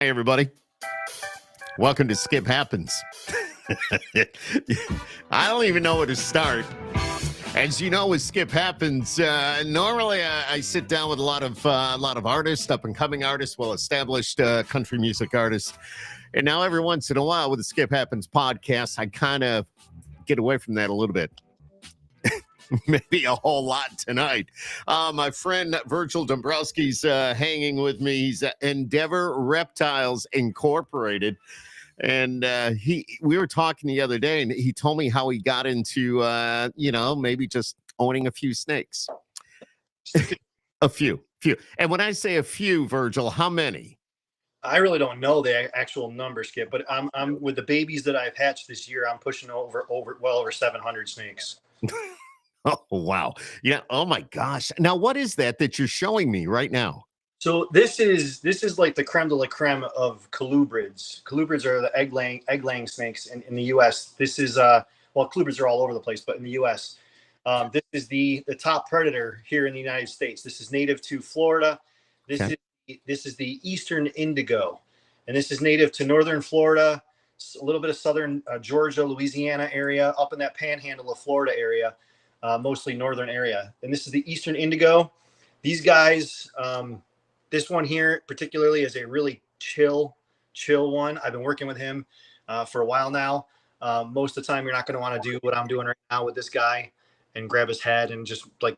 Hey, everybody. Welcome to Skip Happens. I don't even know where to start. As you know, with Skip Happens, normally I sit down with a lot of artists, up-and-coming artists, well-established country music artists. And now every once in a while with the Skip Happens podcast, I kind of get away from that a little bit. Maybe a whole lot tonight. My friend Virgil Dombrowski's hanging with me. He's at Endeavor Reptiles Incorporated. And we were talking the other day, and he told me how he got into, maybe just owning a few snakes. a few. And when I say a few, Virgil, how many? I really don't know the actual number, Skip, but I'm with the babies that I've hatched this year. I'm pushing well over 700 snakes. Oh, wow. Yeah. Oh, my gosh. Now, what is that you're showing me right now? So this is like the creme de la creme of colubrids. Colubrids are the egg laying snakes in the U.S. This is colubrids are all over the place, but in the U.S., this is the top predator here in the United States. This is native to Florida. This is the eastern indigo, and this is native to northern Florida, a little bit of southern Georgia, Louisiana area, up in that panhandle of Florida area. Mostly northern area. And this is the eastern indigo. These guys, this one here particularly is a really chill one. I've been working with him for a while now. Most of the time, you're not going to want to do what I'm doing right now with this guy and grab his head and just like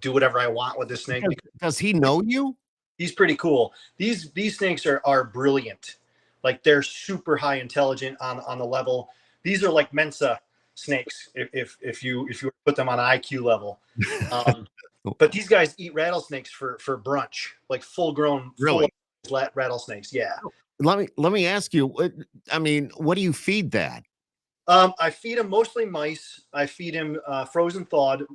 do whatever I want with this snake. Does he know you? He's pretty cool. These snakes are brilliant. Like they're super high intelligent on the level. These are like Mensa snakes if you put them on an IQ level. But these guys eat rattlesnakes for brunch, like full grown rattlesnakes. Yeah. Let me ask you, what do you feed that? I feed him mostly mice. I feed him frozen thawed.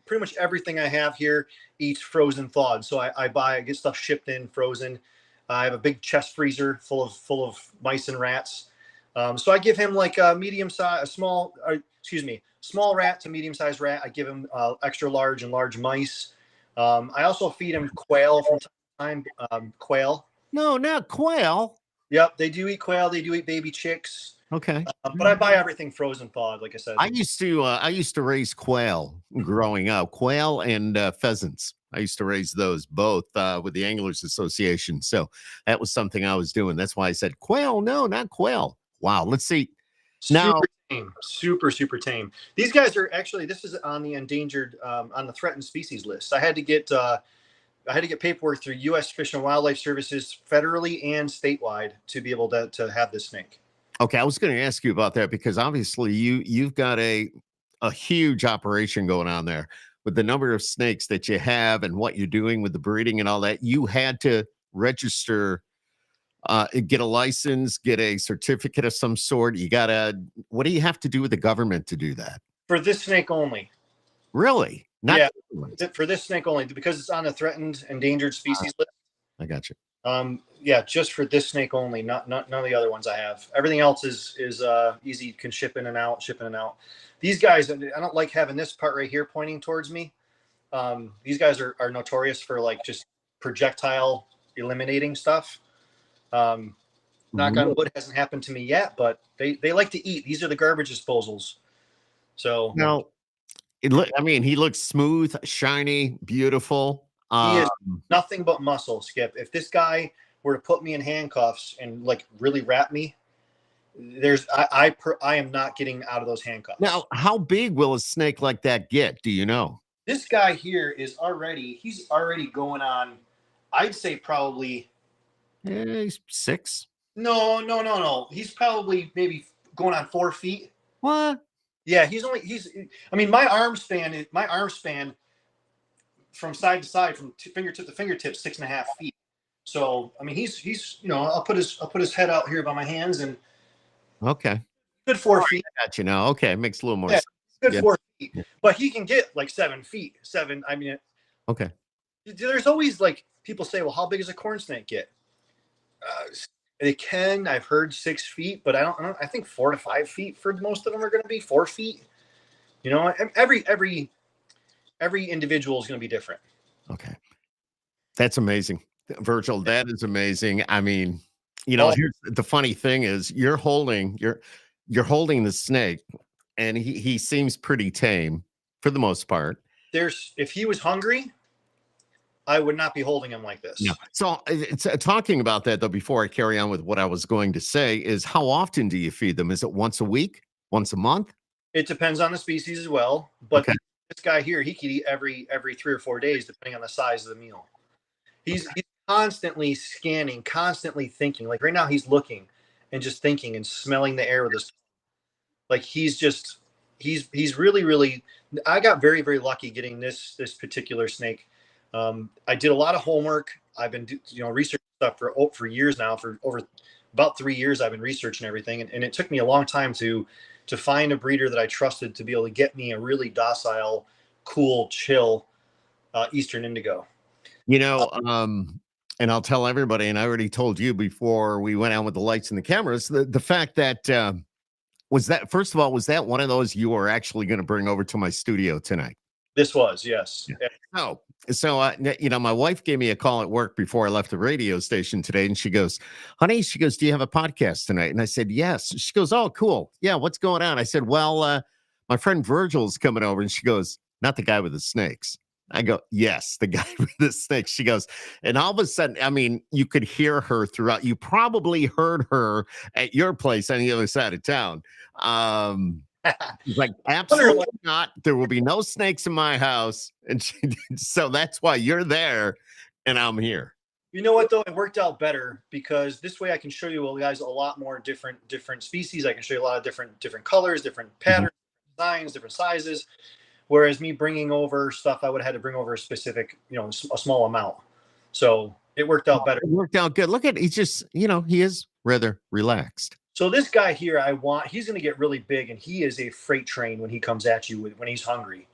Pretty much everything I have here eats frozen thawed. So I get stuff shipped in frozen. I have a big chest freezer full of mice and rats. So I give him like a small rat to medium-sized rat. I give him extra large and large mice. I also feed him quail from time to time. Quail. No, not quail. Yep, they do eat quail. They do eat baby chicks. Okay. But I buy everything frozen thawed, like I said. I used to raise quail growing up, quail and pheasants. I used to raise those both with the Anglers Association. So that was something I was doing. That's why I said quail. No, not quail. Wow. Let's see. Super tame. Super tame. These guys are actually, this is on the endangered, on the threatened species list. I had to get paperwork through U.S. Fish and Wildlife Services federally and statewide to be able to have this snake. Okay, I was going to ask you about that because obviously you've got a huge operation going on there with the number of snakes that you have and what you're doing with the breeding and all that. You had to register, get a license, get a certificate of some sort. What do you have to do with the government to do that? For this snake only. Really? For this snake only because it's on the threatened endangered species list. I got you. Just for this snake only, not none of the other ones I have. Everything else is easy, can ship in and out. These guys, I don't like having this part right here pointing towards me. These guys are notorious for like just projectile eliminating stuff. Knock on wood, hasn't happened to me yet, but they like to eat. These are the garbage disposals. So now, he looks smooth, shiny, beautiful. He is nothing but muscle, Skip. If this guy were to put me in handcuffs and like really wrap me, I am not getting out of those handcuffs. Now, how big will a snake like that get? Do you know? This guy here he's already going on, I'd say probably he's 6. No. He's probably maybe going on 4 feet. What? Yeah, my arm span from side to side, from fingertip to fingertip, 6.5 feet. So he's I'll put his head out here by my hands and okay, good 4 feet. I got you now. Okay, makes a little more sense. Good 4 feet, but he can get like 7 feet. Okay. There's always like people say, well, how big does a corn snake get? They can. I've heard 6 feet, but I think 4 to 5 feet for most of them are going to be 4 feet. Every individual is going to be different. Okay. That's amazing. Virgil, that is amazing. I mean, You know, Oh, here's the funny thing is you're holding the snake, and he seems pretty tame for the most part. if he was hungry, I would not be holding him like Yeah. this. So it's talking about that though. Before I carry on with what I was going to say, is how often do you feed them? Is it once a week, once a month? It depends on the species as well, but Okay. this guy here, he could eat every 3 or 4 days, depending on the size of the meal. He's constantly scanning, constantly thinking. Like right now, he's looking and just thinking and smelling the air with his. Like he's really. I got very lucky getting this particular snake. I did a lot of homework. I've been researching stuff for years now. For over about 3 years, I've been researching everything, and it took me a long time to find a breeder that I trusted to be able to get me a really docile, cool, chill Eastern Indigo. You know, and I'll tell everybody, and I already told you before we went out with the lights and the cameras, the fact that was that, first of all, was that one of those you were actually going to bring over to my studio tonight? This was, yes. Yeah. Oh, so you know, my wife gave me a call at work before I left the radio station today, and she goes, "Honey," she goes, "do you have a podcast tonight?" And I said, "Yes." She goes, "Oh, cool. Yeah, what's going on?" I said, "Well, my friend Virgil's coming over," and she goes, "Not the guy with the snakes." I go, "Yes, the guy with the snakes." She goes, and all of a sudden, I mean, you could hear her throughout. You probably heard her at your place on the other side of town. He's like, absolutely not. There will be no snakes in my house. And so that's why you're there and I'm here. You know what though? It worked out better because this way I can show you guys a lot more different species. I can show you a lot of different colors, different patterns, designs, different sizes. Whereas me bringing over stuff, I would have had to bring over a specific, a small amount. So it worked out better. It worked out good. Look at, he's just, he is rather relaxed. So this guy here, he's going to get really big, and he is a freight train when he comes at you when he's hungry.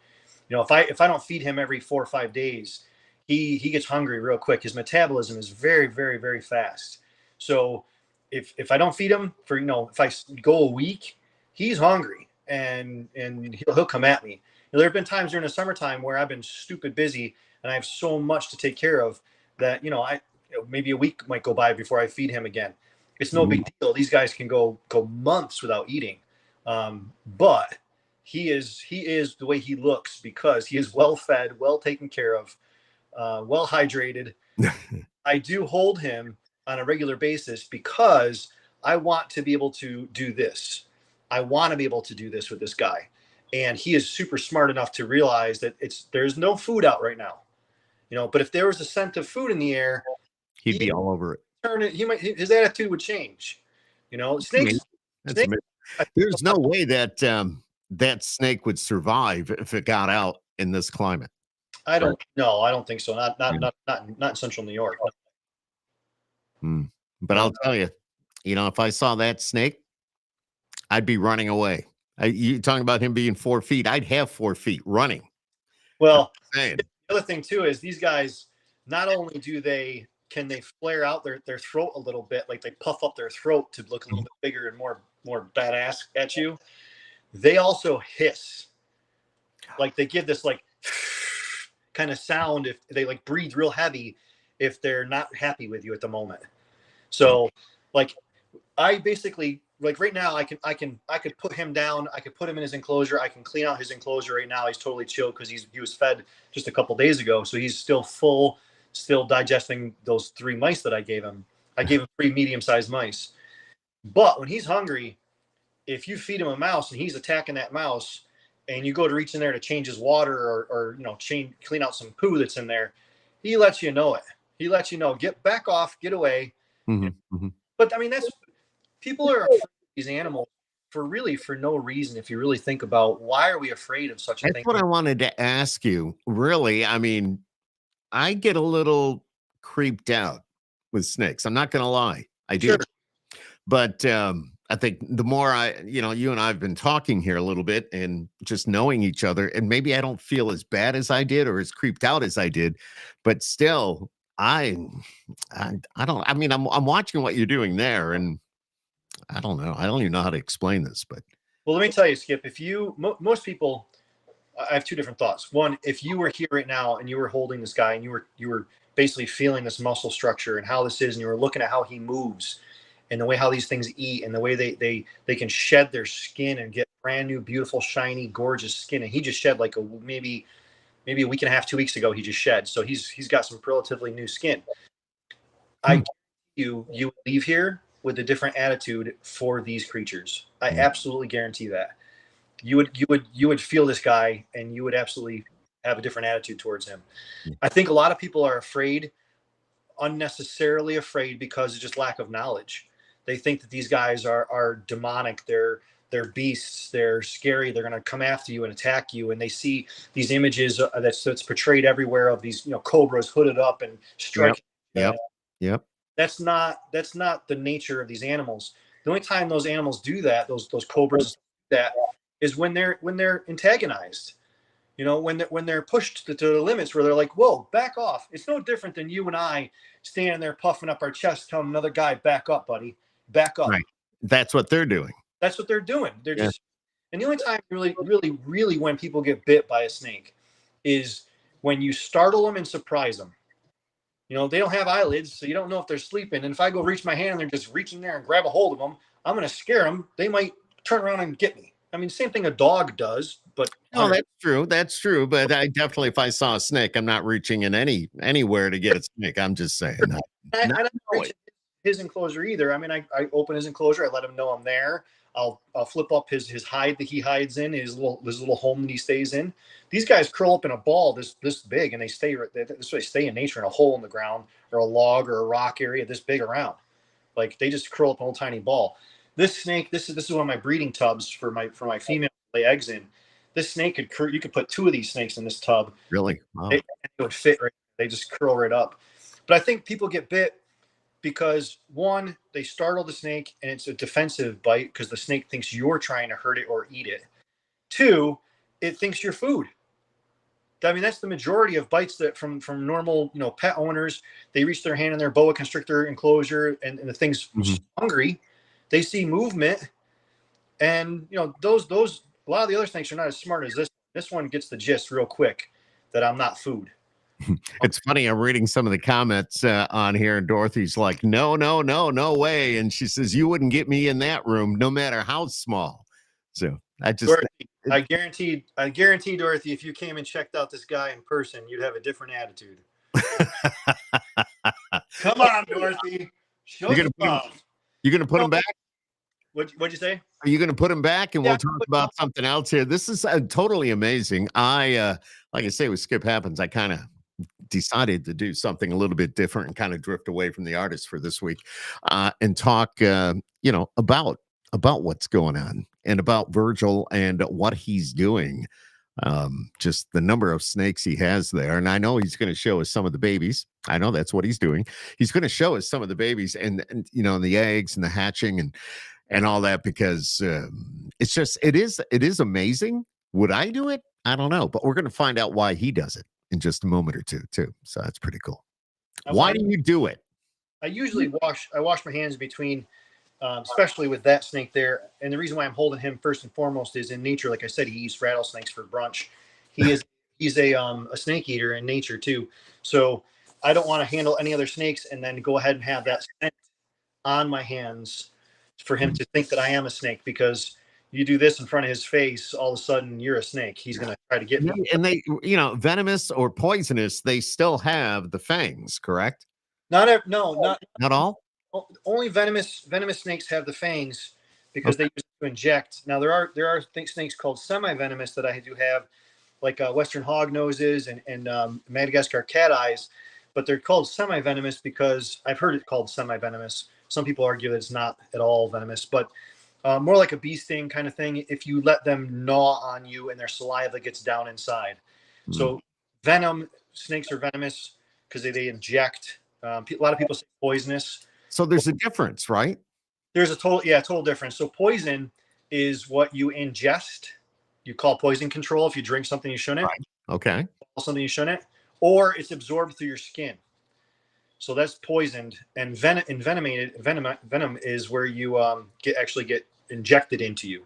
If I don't feed him every 4 or 5 days, he gets hungry real quick. His metabolism is very fast. So if I don't feed him for if I go a week, he's hungry and he'll come at me. There have been times during the summertime where I've been stupid busy and I have so much to take care of that maybe a week might go by before I feed him again. It's no big deal. These guys can go months without eating, but he is the way he looks because he is well fed, well taken care of, well hydrated. I do hold him on a regular basis because I want to be able to do this. I want to be able to do this with this guy, and he is super smart enough to realize that there's no food out right now, But if there was a scent of food in the air, he'd be all over it. His attitude would change. Snakes. There's no way that that snake would survive if it got out in this climate. I don't think so. Not in central New York. But I'll tell you, if I saw that snake, I'd be running away. You talking about him being 4 feet? I'd have 4 feet running. Well, the other thing too is these guys, not only can they flare out their throat a little bit, like they puff up their throat to look a little bit bigger and more badass at you. They also hiss, like they give this like kind of sound if they like breathe real heavy if they're not happy with you at the moment. So like I basically like right now I could put him down. I could put him in his enclosure. I can clean out his enclosure right now. He's totally chill because he was fed just a couple days ago, so he's still full. Still digesting those 3 mice that I gave him. I gave him 3 medium-sized mice. But when he's hungry, if you feed him a mouse and he's attacking that mouse, and you go to reach in there to change his water or clean out some poo that's in there, he lets you know it. He lets you know, get back off, get away. But I mean, people are afraid of these animals for no reason. If you really think about why are we afraid of such a thing? That's what I wanted to ask you. Really, I mean, I get a little creeped out with snakes. I'm not going to lie. I do. Sure. But I think the more you and I have been talking here a little bit and just knowing each other, and maybe I don't feel as bad as I did or as creeped out as I did, but still, I don't, I mean, I'm watching what you're doing there and I don't know. I don't even know how to explain this, but. Well, let me tell you, Skip, most people, I have 2 different thoughts. One, if you were here right now and you were holding this guy and you were basically feeling this muscle structure and how this is, and you were looking at how he moves, and the way how these things eat, and the way they can shed their skin and get brand new, beautiful, shiny, gorgeous skin. And he just shed like maybe a week and a half, 2 weeks ago. He just shed, so he's got some relatively new skin. I you leave here with a different attitude for these creatures. I absolutely guarantee that. You would feel this guy, and you would absolutely have a different attitude towards him. I think a lot of people are afraid, unnecessarily afraid, because of just lack of knowledge. They think that these guys are demonic. They're beasts. They're scary. They're going to come after you and attack you. And they see these images that's portrayed everywhere of these cobras hooded up and striking. Yep. That's not the nature of these animals. The only time those animals do that, those cobras, that is when they're antagonized. When they're pushed to the limits where they're like, whoa, back off. It's no different than you and I standing there puffing up our chest, telling another guy, back up, buddy, back up. Right. That's what they're doing. That's what they're doing. They're just, and the only time really when people get bit by a snake is when you startle them and surprise them. They don't have eyelids, so you don't know if they're sleeping. And if I go reach my hand and they're just reaching there and grab a hold of them, I'm going to scare them. They might turn around and get me. I mean, same thing a dog does, but no, that's true. That's true. But I definitely, if I saw a snake, I'm not reaching in anywhere to get a snake. I'm just saying. I don't reach his enclosure either. I mean, I open his enclosure. I let him know I'm there. I'll flip up his hide that he hides in, his little home that he stays in. These guys curl up in a ball this big, and they stay in nature in a hole in the ground or a log or a rock area this big around. Like, they just curl up in a little tiny ball. This snake, this is one of my breeding tubs for my female to lay eggs in. This snake you could put 2 of these snakes in this tub. Really? Wow. It would fit right. They just curl right up. But I think people get bit because, one, they startle the snake and it's a defensive bite because the snake thinks you're trying to hurt it or eat it. 2, it thinks you're food. I mean, that's the majority of bites that from normal, pet owners. They reach their hand in their boa constrictor enclosure, and the thing's hungry. They see movement, and those a lot of the other snakes are not as smart as this. This one gets the gist real quick that I'm not food. It's funny. I'm reading some of the comments on here, and Dorothy's like, no way. And she says, you wouldn't get me in that room, no matter how small. So Dorothy, I guarantee, Dorothy, if you came and checked out this guy in person, you'd have a different attitude. Come on, Dorothy. Show you're going to put him back? What'd you say? Are you going to put him back? And we'll talk about something else here. This is totally amazing. Like I say, with Skip Happens, I kind of decided to do something a little bit different and kind of drift away from the artist for this week and talk, about what's going on and about Virgil and what he's doing. Just the number of snakes he has there. And I know he's going to show us some of the babies. I know that's what he's doing. He's going to show us some of the babies and the eggs and the hatching and all that, because it is amazing. Would I do it? I don't know, but we're going to find out why he does it in just a moment or two too. So that's pretty cool. Why do you do it? I usually wash my hands between, especially with that snake there. And the reason why I'm holding him first and foremost is, in nature, like I said, he eats rattlesnakes for brunch. He's a snake eater in nature too. So I don't want to handle any other snakes and then go ahead and have that scent on my hands for him to think that I am a snake, because you do this in front of his face, all of a sudden you're a snake. He's going to try to get me. And they, venomous or poisonous, they still have the fangs, correct? Not all. Only venomous snakes have the fangs, because they use it to inject. Now there are snakes called semi-venomous that I do have, like Western hog noses and Madagascar cat eyes, but they're called semi-venomous because I've heard it called semi-venomous. Some people argue that it's not at all venomous, but more like a bee sting kind of thing if you let them gnaw on you and their saliva gets down inside. So snakes are venomous because they inject. A lot of people say poisonous. So there's a difference, right? There's a total difference. So poison is what you ingest. You call poison control if you drink something you shouldn't. Right. Okay. Something you shouldn't, or it's absorbed through your skin. So that's poisoned. And venom is where you get injected into you.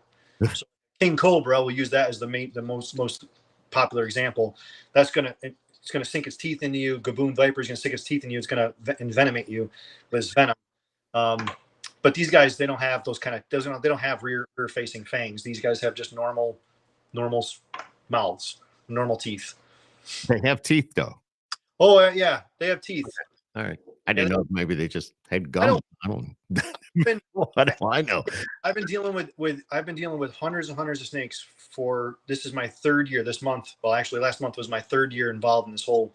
So king cobra, we'll use that as the most popular example. It's gonna sink its teeth into you. Gaboon viper is gonna sink its teeth in you. It's gonna envenomate you with venom. But these guys, they don't have those kind of, they don't have rear facing fangs. These guys have just normal mouths, normal teeth. They have teeth, though. Oh yeah, they have teeth. All right. I didn't know. Maybe they just had I gum. don't. I don't. Been, What do I know? I've been dealing with hundreds and hundreds of snakes for, this is my third year this month. Well, actually last month was my third year involved in this whole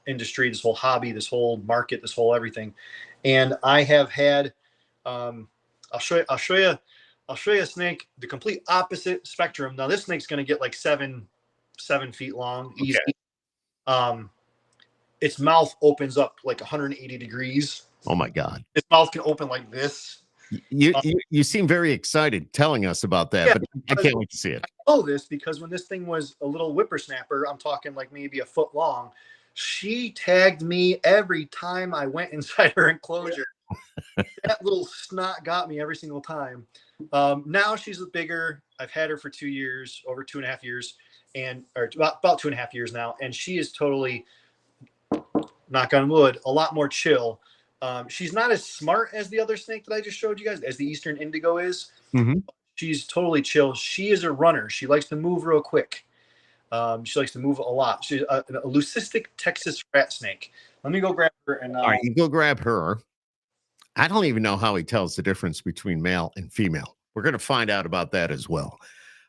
industry, this whole hobby, this whole market, this whole everything. And I have had, I'll show you a snake, the complete opposite spectrum. Now this snake's going to get like 7 feet long, easy. Okay. Its mouth opens up like 180 degrees. Oh my God. Its mouth can open like this. You seem very excited telling us about that, yeah, but I can't wait to see it. I know this because when this thing was a little whippersnapper, I'm talking like maybe a foot long, she tagged me every time I went inside her enclosure. That little snot got me every single time. Now she's bigger. I've had her for 2 years, over 2.5 years, or about 2.5 years now, and she is totally, knock on wood, a lot more chill. She's not as smart as the other snake that I just showed you guys, as the Eastern Indigo is. Mm-hmm. She's totally chill. She is a runner. She likes to move real quick. She likes to move a lot. She's a leucistic Texas rat snake. Let me go grab her. And all right, you go grab her. I don't even know how he tells the difference between male and female. We're going to find out about that as well.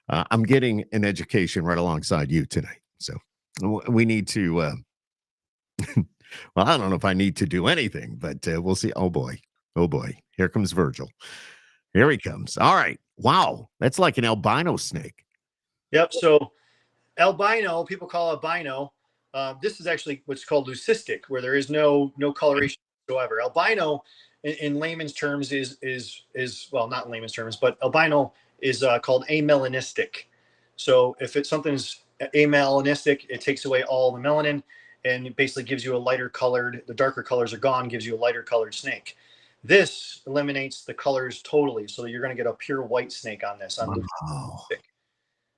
I'm getting an education right alongside you tonight. So we need to... well, I don't know if I need to do anything, but we'll see. Oh boy. Here comes Virgil. Here he comes. All right. Wow. That's like an albino snake. Yep. So albino, people call albino. This is actually what's called leucistic, where there is no coloration whatsoever. Albino in layman's terms is well, not in layman's terms, but albino is called amelanistic. So if something's amelanistic, it takes away all the melanin, and it basically gives you a lighter colored, the darker colors are gone, gives you a lighter colored snake. This eliminates the colors totally. So you're going to get a pure white snake on this. Wow.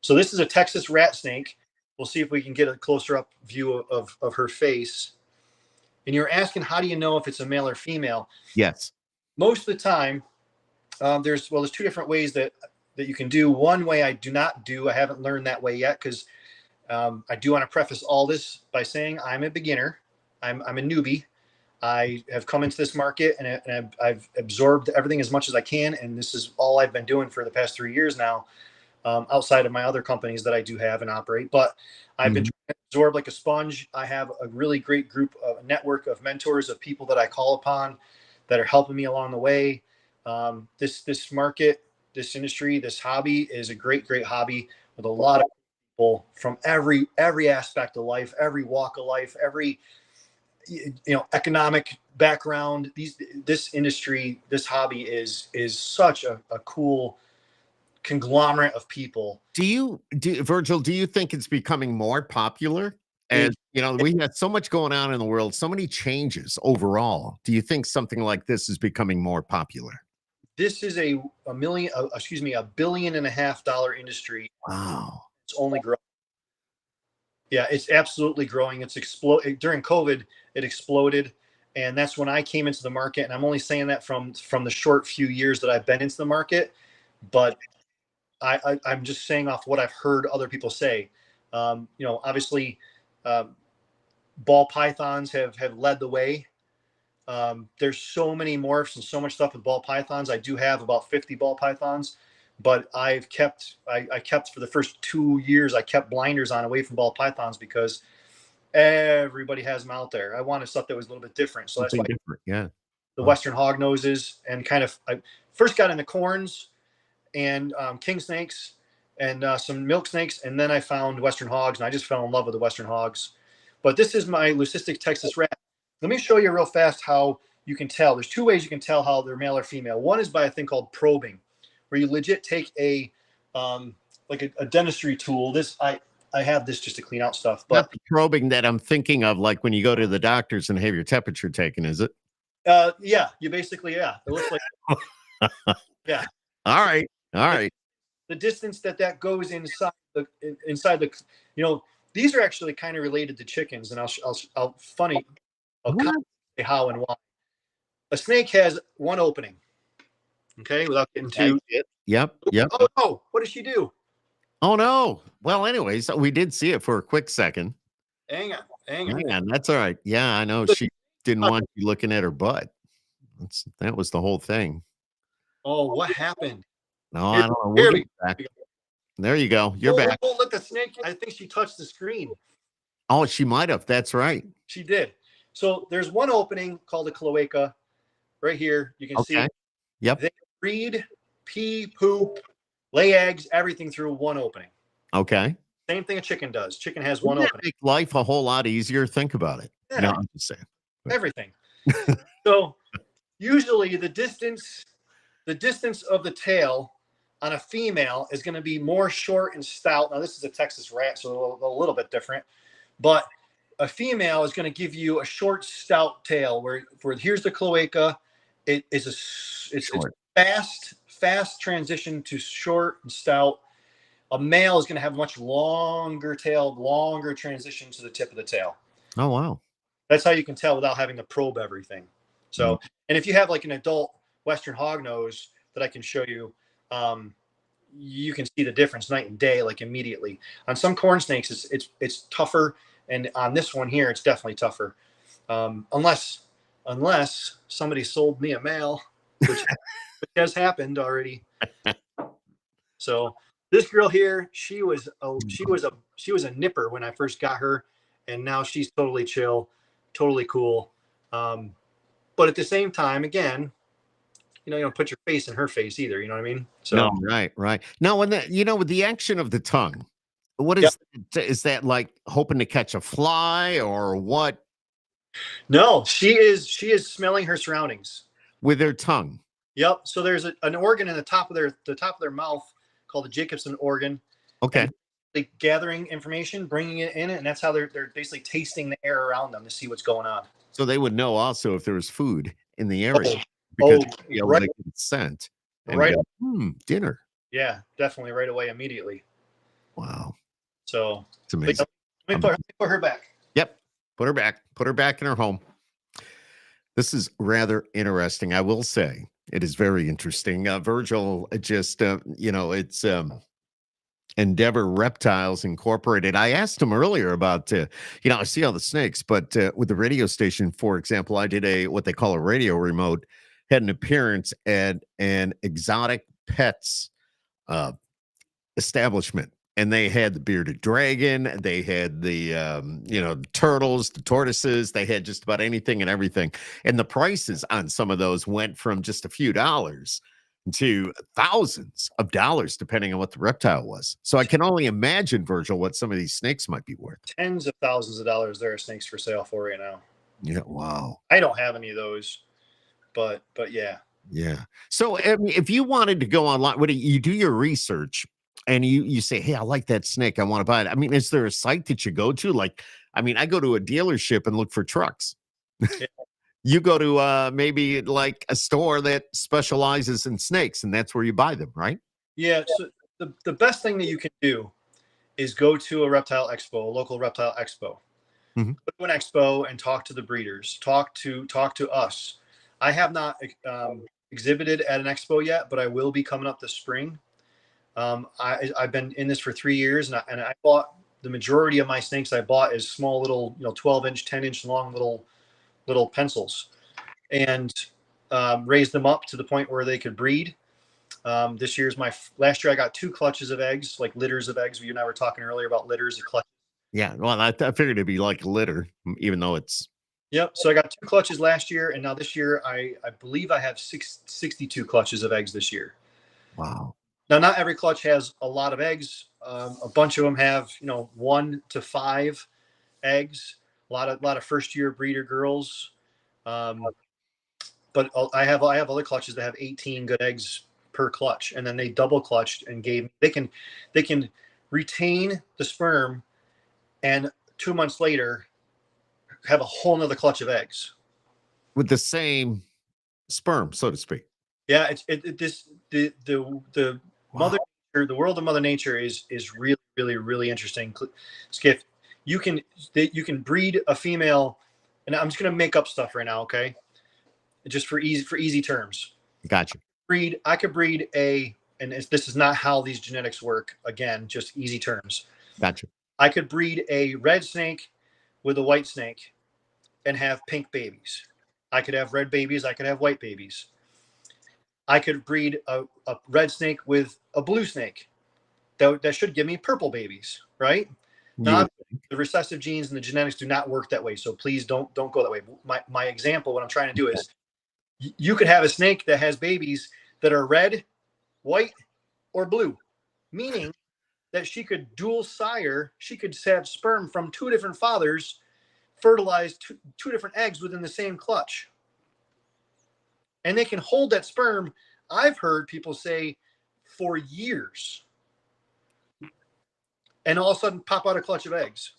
So this is a Texas rat snake. We'll see if we can get a closer up view of her face. And you're asking, how do you know if it's a male or female? Yes. Most of the time, there's 2 different ways that you can do. One way I do not do, I haven't learned that way yet, because I do want to preface all this by saying I'm a beginner. I'm a newbie. I have come into this market and I've absorbed everything as much as I can. And this is all I've been doing for the past 3 years now, outside of my other companies that I do have and operate. But I've been trying to absorb like a sponge. I have a really great group, a network of mentors, of people that I call upon that are helping me along the way. This market, this industry, this hobby is a great this with a lot of people from every aspect of life, every walk of life, every economic background. This industry, this hobby is such a cool conglomerate of people. Virgil, do you think it's becoming more popular? And we had so much going on in the world, so many changes overall. Do you think something like this is becoming more popular? This is a $1.5 billion industry. Wow. It's only growing. Yeah, it's absolutely growing. It's during COVID, it exploded. And that's when I came into the market. And I'm only saying that from the short few years that I've been into the market. But I'm just saying off what I've heard other people say. Obviously, ball pythons have led the way. There's so many morphs and so much stuff with ball pythons. I do have about 50 ball pythons, but I kept for the first 2 years, I kept blinders on away from ball pythons because everybody has them out there. I wanted stuff that was a little bit different. So that's why the Western hog noses, and I first got into corns and king snakes and some milk snakes. And then I found Western hogs, and I just fell in love with the Western hogs. But this is my leucistic Texas rat. Let me show you real fast how you can tell. There's 2 ways you can tell how they're male or female. One is by a thing called probing, where you legit take a dentistry tool. I have this just to clean out stuff. But not the probing that I'm thinking of, like when you go to the doctors and have your temperature taken, is it? Yeah, you basically, yeah. It looks like yeah. All right. The distance that goes inside the these are actually kind of related to chickens, and I'll say how and why. A snake has one opening. Okay, without getting I too. did. Yep. Yep. Oh no! What did she do? Oh no. Well, anyways, we did see it for a quick second. Hang on, hang on. Hang on, that's all right. Yeah, I know she didn't want you looking at her butt. That was the whole thing. Oh, what happened? No, Here, I don't know. We'll here get we you back. go. There you go. You're Oh, back. oh, let the snake. I think she touched the screen. Oh, she might have. That's right. She did. So there's one opening called a cloaca right here. You can see Okay. Yep. they breed, pee, poop, lay eggs, everything through one opening. Okay. Same thing a chicken does. Chicken has Wouldn't one that opening. make life a whole lot easier? Think about it. Yeah, No, I'm just saying. everything. So usually the distance of the tail on a female is going to be more short and stout. Now this is a Texas rat, so a little bit different, but a female is going to give you a short, stout tail. Where here's the cloaca, it's fast transition to short and stout. A male is going to have much longer tail, longer transition to the tip of the tail. Oh wow. That's how you can tell without having to probe everything. So, and if you have like an adult Western hognose that I can show you, you can see the difference night and day, like immediately. On some corn snakes, it's tougher, and on this one here, it's definitely tougher. Unless somebody sold me a male, which has happened already. So this girl here, she was a nipper when I first got her, and now she's totally chill, totally cool. But at the same time, again, you don't put your face in her face either. You know what I mean? So No, right. Now, when with the action of the tongue, what yep. is that like hoping to catch a fly or what? No, she is smelling her surroundings With their tongue. Yep. So there's an organ in the top of their mouth called the Jacobson organ. Okay. And gathering information, bringing it in, and that's how they're basically tasting the air around them to see what's going on. So they would know also if there was food in the area because right. they get scent and right. go, dinner. Yeah, definitely right away, immediately. Wow. So it's amazing. Let me put her back. Yep. Put her back. Put her back in her home. This is rather interesting. I will say it is very interesting. Virgil just, it's Endeavor Reptiles Incorporated. I asked him earlier about, I see all the snakes, but with the radio station, for example, I did what they call a radio remote, had an appearance at an exotic pets establishment. And they had the bearded dragon. They had the turtles, the tortoises. They had just about anything and everything. And the prices on some of those went from just a few dollars to thousands of dollars, depending on what the reptile was. So I can only imagine, Virgil, what some of these snakes might be worth. Tens of thousands of dollars there are snakes for sale for right now. Yeah, wow. I don't have any of those, but yeah. Yeah. So if you wanted to go online, you do your research and you say, hey, I like that snake, I want to buy it. I mean, is there a site that you go to? Like, I mean, I go to a dealership and look for trucks. Yeah. You go to maybe like a store that specializes in snakes, and that's where you buy them, right? Yeah. So the best thing that you can do is go to a reptile expo, a local reptile expo. Mm-hmm. Go to an expo and talk to the breeders. Talk to us. I have not exhibited at an expo yet, but I will be coming up this spring. I've been in this for 3 years, and I bought the majority of my snakes. I bought as small little 12-inch, 10-inch long little pencils, and raised them up to the point where they could breed. Last year I got 2 clutches of eggs, like litters of eggs. You and I were talking earlier about litters of clutches. Yeah, well, I figured it'd be like a litter, even though it's. Yep. So I got 2 clutches last year, and now this year I believe I have 62 clutches of eggs this year. Wow. Now, not every clutch has a lot of eggs. A bunch of them have 1 to 5 eggs. A lot of first year breeder girls. But I have other clutches that have 18 good eggs per clutch, and then they double clutched and they can retain the sperm, and 2 months later have a whole nother clutch of eggs with the same sperm, so to speak. Yeah, the Mother Nature, the world of Mother Nature is really, really, really interesting. Skiff, you can breed a female, and I'm just gonna make up stuff right now, okay? Just for easy terms. Gotcha. breed a, and this is not how these genetics work. Again, just easy terms. Gotcha. I could breed a red snake with a white snake and have pink babies. I could have red babies. I could have white babies. I could breed a red snake with a blue snake. That should give me purple babies, right? Now, the recessive genes and the genetics do not work that way. So please don't go that way. My example, what I'm trying to do is, you could have a snake that has babies that are red, white, or blue, meaning that she could dual sire. She could have sperm from two different fathers, fertilize two different eggs within the same clutch. And they can hold that sperm, I've heard people say, for years. And all of a sudden pop out a clutch of eggs.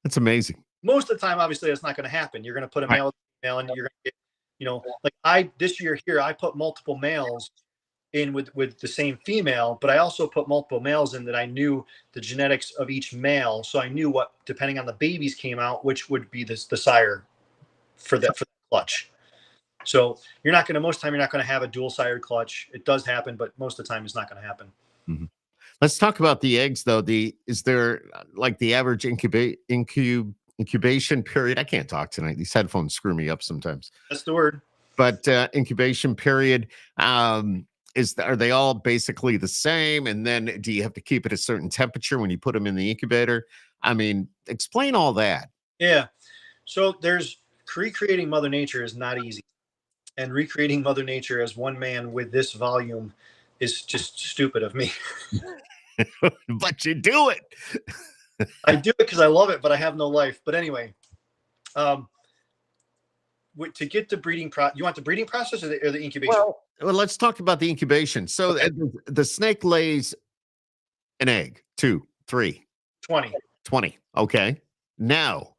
That's amazing. Most of the time, obviously, that's not going to happen. You're going to put a male and you're going to get, like this year here, I put multiple males in with the same female, but I also put multiple males in that I knew the genetics of each male. So I knew what, depending on the babies came out, which would be the sire for the clutch. So most of the time, you're not going to have a dual sired clutch. It does happen, but most of the time it's not going to happen. Mm-hmm. Let's talk about the eggs, though. Is there like the average incubation period? I can't talk tonight. These headphones screw me up sometimes. That's the word. But incubation period, are they all basically the same? And then do you have to keep it a certain temperature when you put them in the incubator? I mean, explain all that. Yeah. So recreating Mother Nature is not easy. And recreating Mother Nature as one man with this volume is just stupid of me. But you do it. I do it because I love it, but I have no life. But anyway, to get the breeding you want the breeding process or the incubation? Well, let's talk about the incubation. So okay. The snake lays an egg, 2, 3, 20. Okay. Now,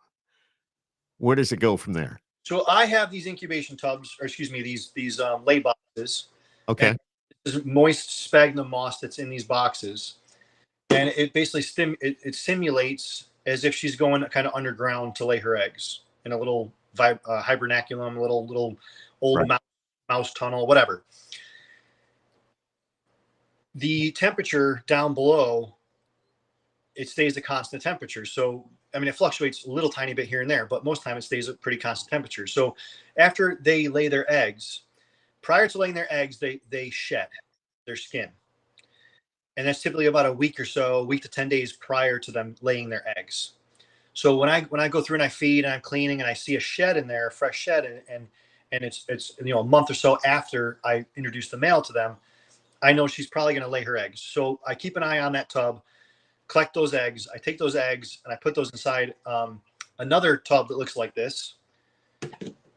where does it go from there? So I have these incubation tubs, or excuse me, these lay boxes. Okay. This is moist sphagnum moss that's in these boxes. And it basically it simulates as if she's going kind of underground to lay her eggs in a little hibernaculum, a little old mouse tunnel, whatever. The temperature down below, it stays a constant temperature. So, I mean, it fluctuates a little tiny bit here and there, but most of the time it stays at pretty constant temperature. So after they lay their eggs, prior to laying their eggs, they shed their skin. And that's typically about a week to 10 days prior to them laying their eggs. So when I go through and I feed and I'm cleaning and I see a shed in there, a fresh shed, and it's a month or so after I introduce the male to them, I know she's probably going to lay her eggs. So I keep an eye on that tub, collect those eggs. I take those eggs and I put those inside another tub that looks like this.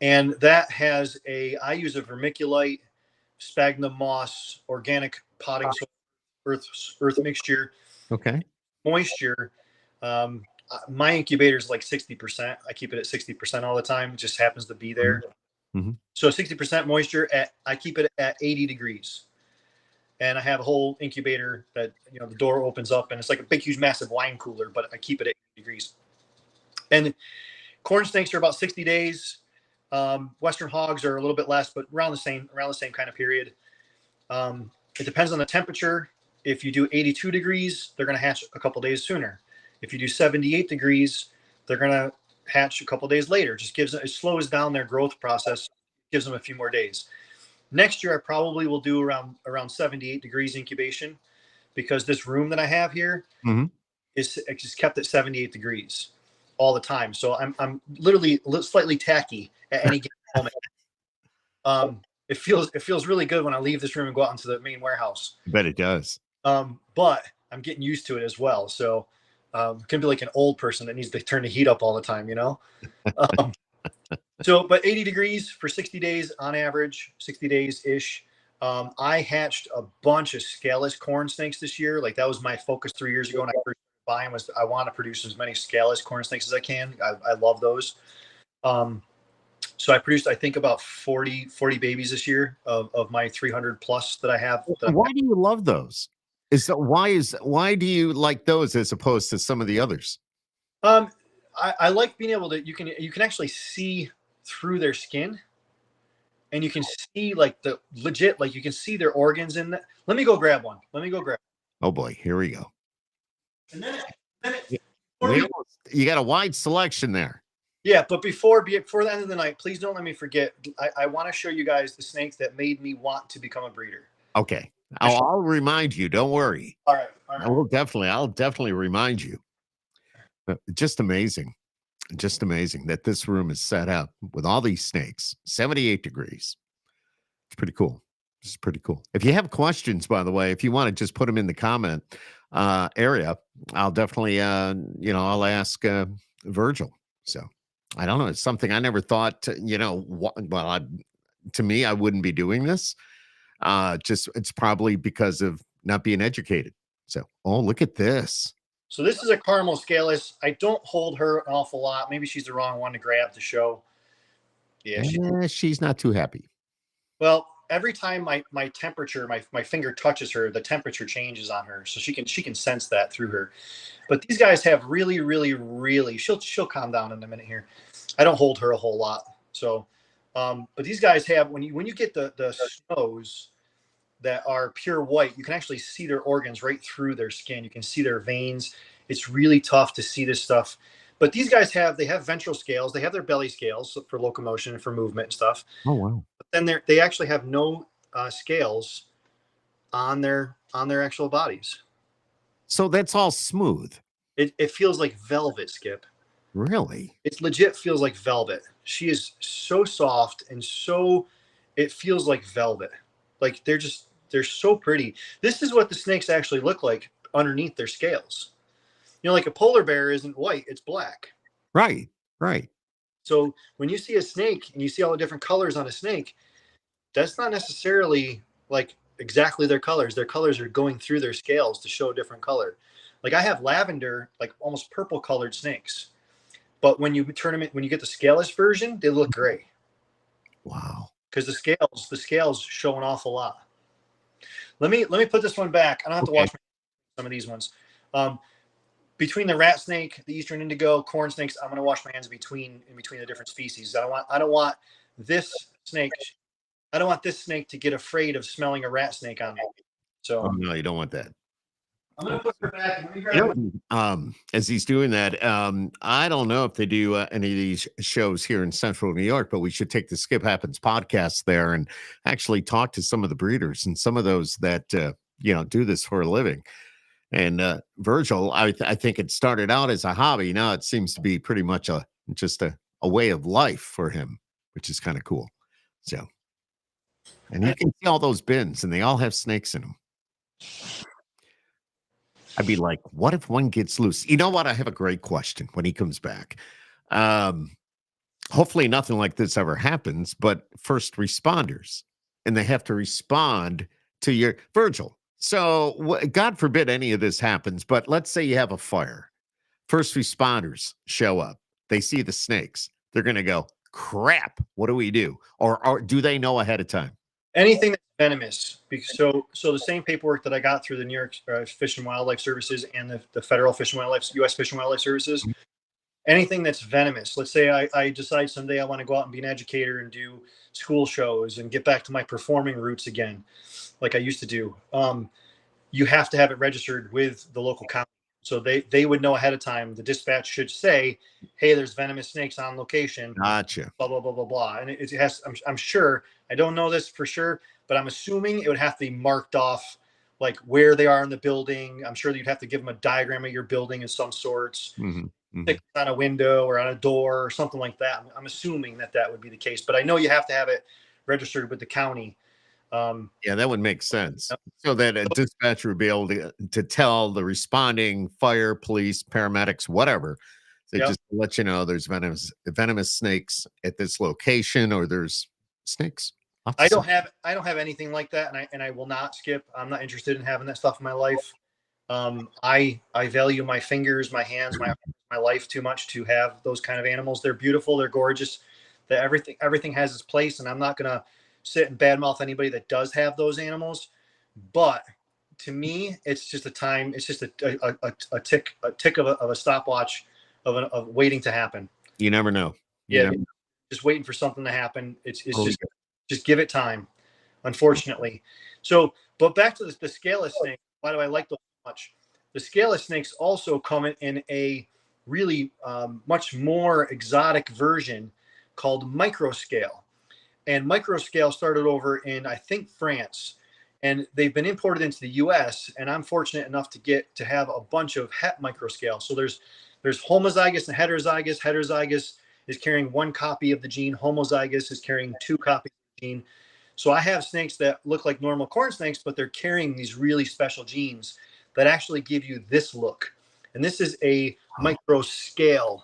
And that has I use a vermiculite, sphagnum moss, organic potting soil, earth mixture. Okay. Moisture. My incubator is like 60%. I keep it at 60% all the time. It just happens to be there. Mm-hmm. So 60% moisture I keep it at 80 degrees. And I have a whole incubator that, the door opens up and it's like a big, huge, massive wine cooler, but I keep it at 80 degrees. And corn snakes are about 60 days. Western hogs are a little bit less, but around the same kind of period. It depends on the temperature. If you do 82 degrees, they're going to hatch a couple days sooner. If you do 78 degrees, they're going to hatch a couple days later. It slows down their growth process, gives them a few more days. Next year, I probably will do around 78 degrees incubation because this room that I have here is kept at 78 degrees all the time. So I'm literally slightly tacky at any given moment. It feels really good when I leave this room and go out into the main warehouse. I bet it does. But I'm getting used to it as well. So can be like an old person that needs to turn the heat up all the time, but 80 degrees for 60 days on average, 60 days ish. I hatched a bunch of scaleless corn snakes this year. Like that was my focus 3 years ago when I first started buying was I want to produce as many scaleless corn snakes as I can. I love those. So I produced, I think, about 40 babies this year of my 300 plus that I have. Why do you love those? Why do you like those as opposed to some of the others? I like being able to, you can actually see through their skin. and you can see like the legit, like you can see their organs in that. Let me go grab one. Let me go grab. Oh boy, here we go. And then Yeah, before we, you got a wide selection there. yeah, but before the end of the night, please don't let me forget. I want to show you guys the snakes that made me want to become a breeder. Okay, I'll remind you. Don't worry. All right, all right. I'll definitely remind you. Just amazing. Just amazing that this room is set up with all these snakes, 78 degrees. It's pretty cool. It's pretty cool. If you have questions, by the way, if you want to just put them in the comment area, I'll definitely, I'll ask Virgil. So I don't know. It's something I never thought, to me, I wouldn't be doing this. Just it's probably because of not being educated. So, oh, look at this. So this is a caramel scaleless. I don't hold her an awful lot. Maybe she's the wrong one to grab to show. Yeah, She's not too happy. well, every time my temperature, my finger touches her, the temperature changes on her, so she can sense that through her. But these guys have really, really, really. She'll calm down in a minute here. I don't hold her a whole lot. So, but these guys have when you get the snows that are pure white, you can actually see their organs right through their skin. You can see their veins. It's really tough to see this stuff. But these guys have ventral scales. They have their belly scales for locomotion and for movement and stuff. Oh wow! But then they actually have no scales on their actual bodies. So that's all smooth. It feels like velvet, Skip. Really? It legit feels like velvet. She is so soft and so. It feels like velvet. Like they're so pretty. This is what the snakes actually look like underneath their scales. Like a polar bear isn't white, it's black. Right, right. So when you see a snake and you see all the different colors on a snake, that's not necessarily like exactly their colors. Their colors are going through their scales to show a different color. Like I have lavender, like almost purple colored snakes. But when you when you get the scaleless version, they look gray. Wow. Because the scales show an awful lot. Let me put this one back. I don't have to watch some of these ones. Between the rat snake, the eastern indigo, corn snakes, I'm going to wash my hands in between the different species. I don't want this snake. I don't want this snake to get afraid of smelling a rat snake on me. So no, you don't want that. I'm going to put her back. As he's doing that, I don't know if they do any of these shows here in Central New York, but we should take the Skip Happens podcast there and actually talk to some of the breeders and some of those that do this for a living. And Virgil, I think it started out as a hobby. Now it seems to be pretty much just a way of life for him, which is kind of cool. So, and you can see all those bins, and they all have snakes in them. I'd be like, what if one gets loose? You know what? I have a great question when he comes back. Hopefully nothing like this ever happens, but first responders, and they have to respond to your Virgil. So God forbid any of this happens, but let's say you have a fire. First responders show up. They see the snakes. They're going to go, crap, what do we do? Or do they know ahead of time? Anything that's venomous. So the same paperwork that I got through the New York Fish and Wildlife Services and the Federal Fish and Wildlife, U.S. Fish and Wildlife Services, anything that's venomous. Let's say I decide someday I want to go out and be an educator and do school shows and get back to my performing roots again, like I used to do. You have to have it registered with the local county. So they would know ahead of time. The dispatch should say, hey, there's venomous snakes on location. Gotcha. Blah, blah, blah, blah, blah. And it has, I'm sure, I don't know this for sure, but I'm assuming it would have to be marked off like where they are in the building. I'm sure that you'd have to give them a diagram of your building of some sorts. Mm-hmm. On a window or on a door or something like that. I'm assuming that would be the case, but I know you have to have it registered with the county. Yeah, that would make sense. So that a dispatcher would be able to tell the responding fire, police, paramedics, whatever. They just let you know there's venomous snakes at this location, or there's snakes. I don't have anything like that, and I will not, Skip. I'm not interested in having that stuff in my life. I value my fingers, my hands, my life too much to have those kind of animals. They're beautiful, they're gorgeous. That everything has its place, and I'm not gonna sit and badmouth anybody that does have those animals. But to me, it's just a time. It's just a tick of a stopwatch of waiting to happen. You never know. Just waiting for something to happen. It's Just give it time, unfortunately. So, but back to the scaleless snake. Why do I like those so much? The scaleless snakes also come in a really much more exotic version called microscale. And microscale started over in, I think, France. And they've been imported into the US. And I'm fortunate enough to have a bunch of het microscale. So there's homozygous and heterozygous. Heterozygous is carrying one copy of the gene. Homozygous is carrying two copies of the gene. So I have snakes that look like normal corn snakes, but they're carrying these really special genes that actually give you this look. And this is a microscale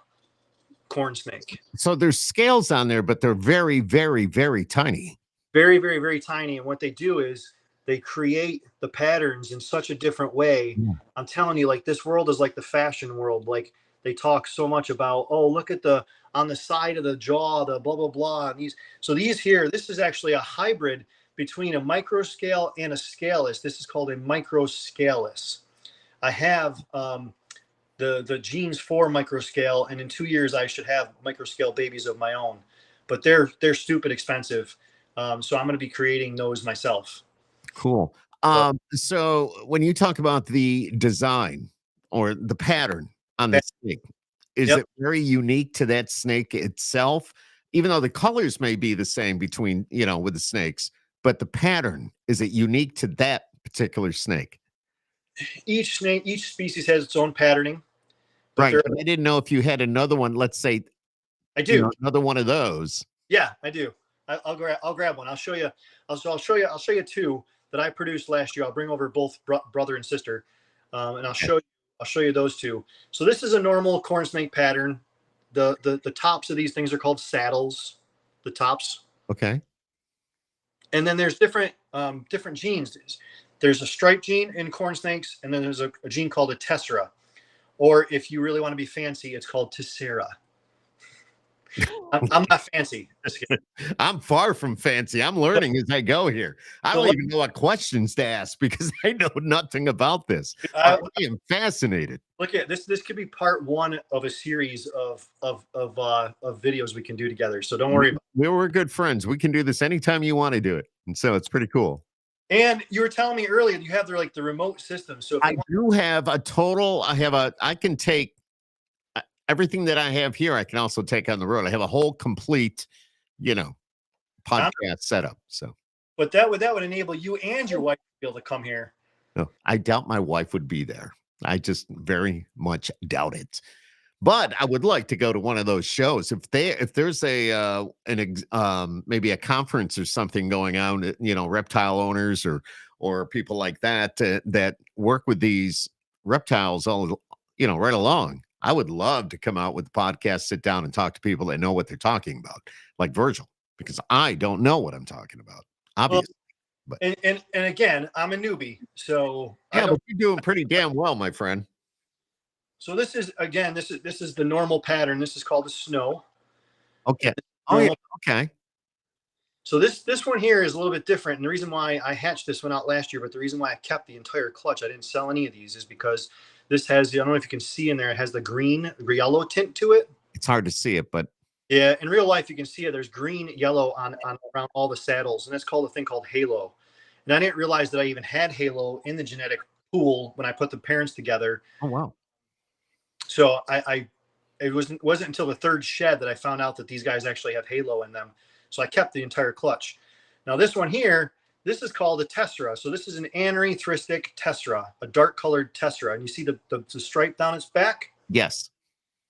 corn snake. So there's scales on there, but they're very, very, very tiny. Very, very, very tiny. And what they do is they create the patterns in such a different way. Yeah. I'm telling you, like, this world is like the fashion world. Like, they talk so much about, oh, look at the on the side of the jaw, the blah blah blah. And these here, this is actually a hybrid between a microscale and a scaleless. This is called a microscaleless. I have the genes for microscale, and in 2 years I should have microscale babies of my own. But they're stupid expensive. So I'm going to be creating those myself. Cool. So when you talk about the design or the pattern on the snake, is it very unique to that snake itself? Even though the colors may be the same between, with the snakes, but the pattern, is it unique to that particular snake? Each species has its own patterning. Right. But I didn't know if you had another one. Let's say I do. Another one of those. Yeah, I do. I'll grab one. I'll show you. I'll show you two that I produced last year. I'll bring over both brother and sister, and I'll show you those two. So this is a normal corn snake pattern. The tops of these things are called saddles. The tops. Okay. And then there's different genes. There's a stripe gene in corn snakes, and then there's a gene called a tessera, or if you really want to be fancy, it's called tessera. I'm not fancy. I'm far from fancy. I'm learning as I go here. I don't even know what questions to ask because I know nothing about this. I am fascinated. Look at this. This could be part one of a series of videos we can do together. So don't worry. We're good friends. We can do this anytime you want to do it, and so it's pretty cool. And you were telling me earlier you have the remote system. So if I do have a total. I can take everything that I have here. I can also take on the road. I have a whole complete, podcast setup. So, but that would enable you and your wife to be able to come here. No, I doubt my wife would be there. I just very much doubt it. But I would like to go to one of those shows. If there's maybe a conference or something going on, reptile owners or people like that that work with these reptiles all, right along. I would love to come out with the podcast, sit down and talk to people that know what they're talking about, like Virgil, because I don't know what I'm talking about, obviously. But and again, I'm a newbie, so yeah, but you're doing pretty damn well, my friend. So this is the normal pattern. This is called a snow. Okay. Oh yeah. Okay. So this one here is a little bit different, and the reason why I hatched this one out last year, but the reason why I kept the entire clutch, I didn't sell any of these, is because this has, I don't know if you can see in there, it has the green yellow tint to it. It's hard to see it, but yeah, in real life you can see it. There's green, yellow on around all the saddles, and that's called a thing called halo. And I didn't realize that I even had halo in the genetic pool when I put the parents together. Oh wow! So it wasn't until the third shed that I found out that these guys actually have halo in them. So I kept the entire clutch. Now this one here, this is called a tessera. So this is an anerythristic tessera, a dark colored tessera. And you see the stripe down its back? Yes.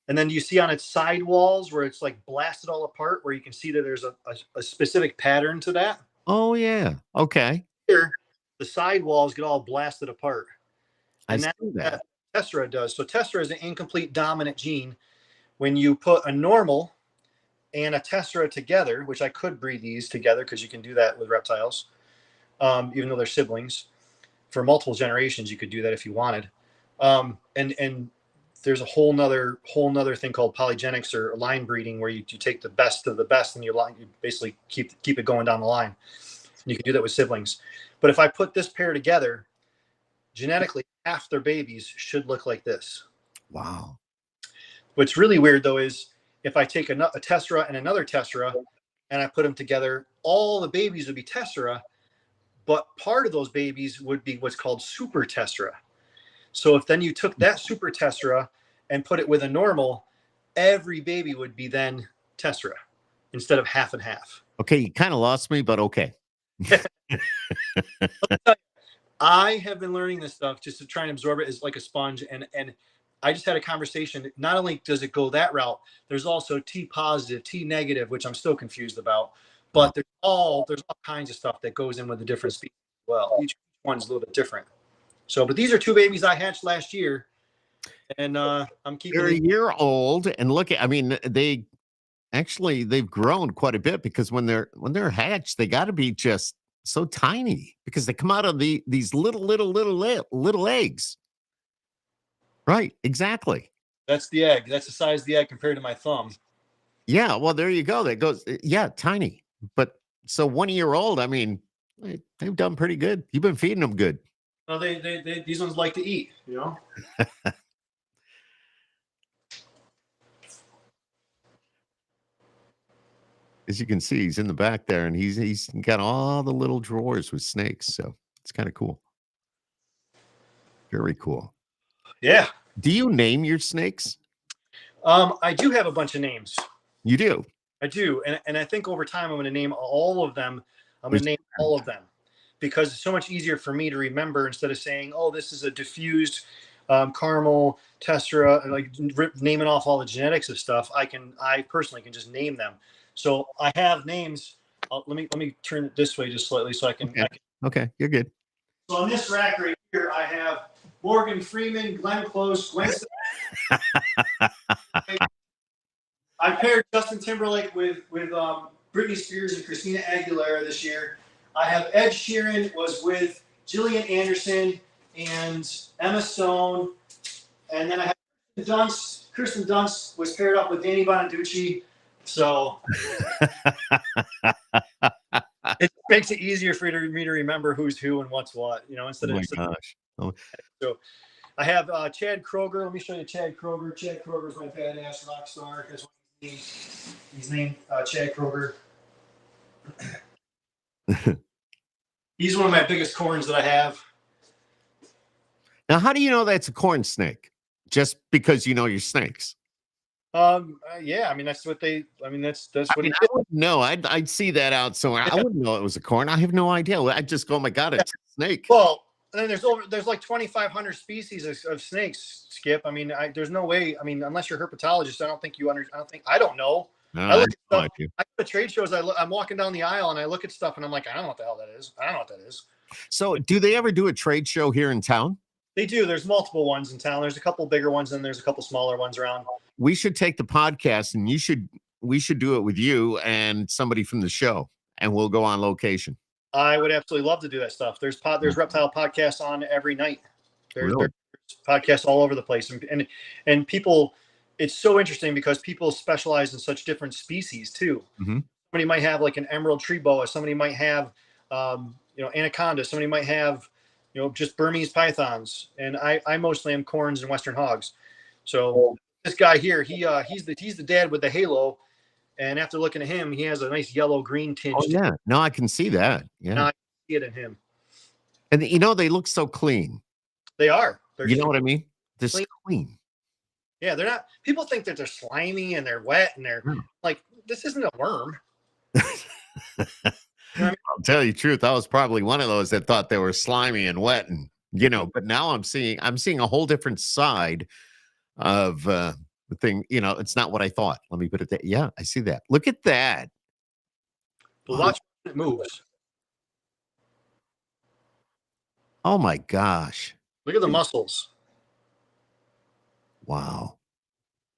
And then you see on its side walls where it's like blasted all apart, where you can see that there's a specific pattern to that. Oh yeah. Okay. Here, the side walls get all blasted apart. And that's that tessera does. So tessera is an incomplete dominant gene. When you put a normal and a tessera together, which I could breed these together because you can do that with reptiles, even though they're siblings, for multiple generations, you could do that if you wanted. And there's a whole nother thing called polygenics or line breeding, where you take the best of the best and you basically keep it going down the line. And you can do that with siblings. But if I put this pair together, genetically, half their babies should look like this. Wow. What's really weird though is if I take a tessera and another tessera and I put them together, all the babies would be tessera, but part of those babies would be what's called super tessera. So if then you took that super tessera and put it with a normal, every baby would be then tessera instead of half and half. Okay, you kind of lost me, but okay. I have been learning this stuff just to try and absorb it as like a sponge. And I just had a conversation. Not only does it go that route, there's also T positive, T negative, which I'm still confused about. But there's all kinds of stuff that goes in with the different species as well. Each one's a little bit different. So, but these are two babies I hatched last year, and I'm keeping. They're a year old, and look at, I mean, they've grown quite a bit, because when they're hatched, they got to be just so tiny, because they come out of these little eggs. Right, exactly. That's the egg. That's the size of the egg compared to my thumb. Yeah, well, there you go. That goes, yeah, tiny. But so 1 year old, I mean, they've done pretty good. You've been feeding them good. Well, they these ones like to eat, you know. As you can see, he's in the back there, and he's got all the little drawers with snakes. So it's kind of cool. Very cool. Yeah. Do you name your snakes? I do have a bunch of names. You do? I do. And I think over time, I'm going to name all of them. I'm going to name all of them because it's so much easier for me to remember instead of saying, oh, this is a diffused caramel tessera, and like naming off all the genetics of stuff. I personally can just name them. So I have names. Let me turn it this way just slightly so I can. Okay, you're good. So on this rack right here, I have Morgan Freeman, Glenn Close, Gwen. I paired Justin Timberlake with Britney Spears and Christina Aguilera this year. I have Ed Sheeran was with Gillian Anderson and Emma Stone, and then I have Kirsten Dunst was paired up with Danny Bonaducci. So it makes it easier for me to remember who's who and what's what, you know, instead of. Oh. So I have Chad Kroger. Let me show you Chad Kroger. Chad Kroger is my badass rock star. That's what he's named Chad Kroger. He's one of my biggest corns that I have. Now, how do you know that's a corn snake? Just because you know your snakes? Yeah, I mean that's what they. I mean that's what. I wouldn't know. I'd see that out somewhere. I wouldn't know it was a corn. I have no idea. I'd just go, oh my God, it's a snake. Well, and then there's like 2,500 species of snakes, Skip. I mean, there's no way. I mean, unless you're a herpetologist, I don't know. I look at stuff. I go to trade shows. I'm walking down the aisle and I look at stuff and I'm like, I don't know what the hell that is. I don't know what that is. So, do they ever do a trade show here in town? They do. There's multiple ones in town. There's a couple bigger ones and there's a couple smaller ones around. We should take the podcast and we should do it with you and somebody from the show, and we'll go on location. I would absolutely love to do that stuff. There's reptile podcasts on every night. There's podcasts all over the place, and people. It's so interesting because people specialize in such different species too. Mm-hmm. Somebody might have like an emerald tree boa. Somebody might have, anaconda. Somebody might have, just Burmese pythons. And I mostly am corns and western hogs. So this guy here, he's the dad with the halo. And after looking at him, he has a nice yellow-green tinge. Oh, yeah. No, I can see that. Yeah. Now I see it in him. And, they look so clean. They are. You know what I mean? They're clean. Yeah, they're not. People think that they're slimy and they're wet and they're like, this isn't a worm. I'll tell you the truth. I was probably one of those that thought they were slimy and wet, and but now I'm seeing a whole different side of the thing. It's not what I thought. Let me put it there. Yeah, I see that. Look at that. But watch when it moves. Oh my gosh. Look at the muscles. Wow.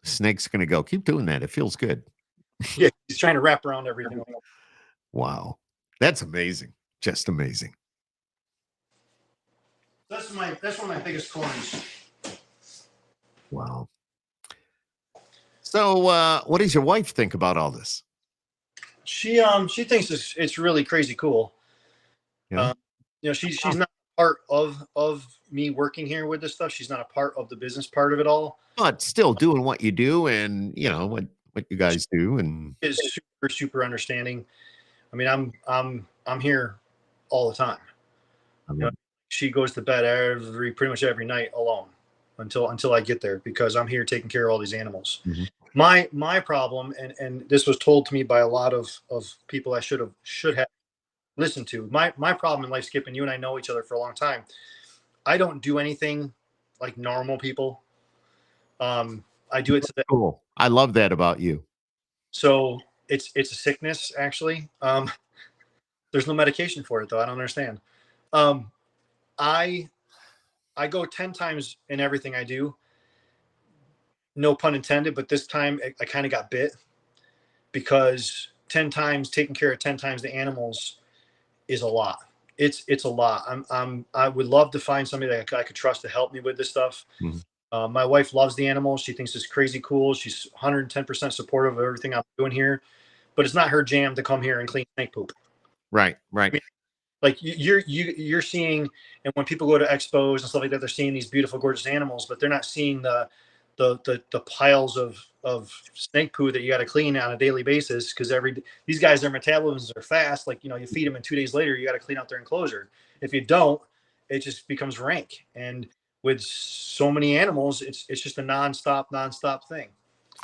The snake's going to go. Keep doing that. It feels good. Yeah, he's trying to wrap around everything. Wow. That's amazing. Just amazing. That's one of my biggest corns. Wow. So what does your wife think about all this? She thinks it's really crazy cool. Yeah. She's not part of me working here with this stuff. She's not a part of the business part of it all. But still doing what you do and what you guys do, and is super, super understanding. I mean, I'm here all the time. I You know, love she goes to bed pretty much every night alone until I get there because I'm here taking care of all these animals. it. Mhm. My problem, and this was told to me by a lot of people I should have listened to. My problem in life, Skip, and you and I know each other for a long time. I don't do anything like normal people. I do it so that, Cool. I love that about you. so it's a sickness actually. There's no medication for it though. I don't understand. Um, I I go 10 times in everything I do. No pun intended, but this time I kind of got bit because 10 times taking care of 10 times the animals is a lot. It's a lot. I would love to find somebody that I could trust to help me with this stuff. Mhm. My wife loves the animals. She thinks it's crazy cool. She's 110% supportive of everything I'm doing here, but it's not her jam to come here and clean snake poop. Right, I right. mean, like you're seeing, and when people go to expos and stuff like that, they're seeing these beautiful, gorgeous animals, but they're not seeing the piles of snake poo that you got to clean on a daily basis because these guys, their metabolisms are fast. Like, you feed them and 2 days later you got to clean out their enclosure. If you don't, it just becomes rank. And with so many animals, it's just a nonstop thing.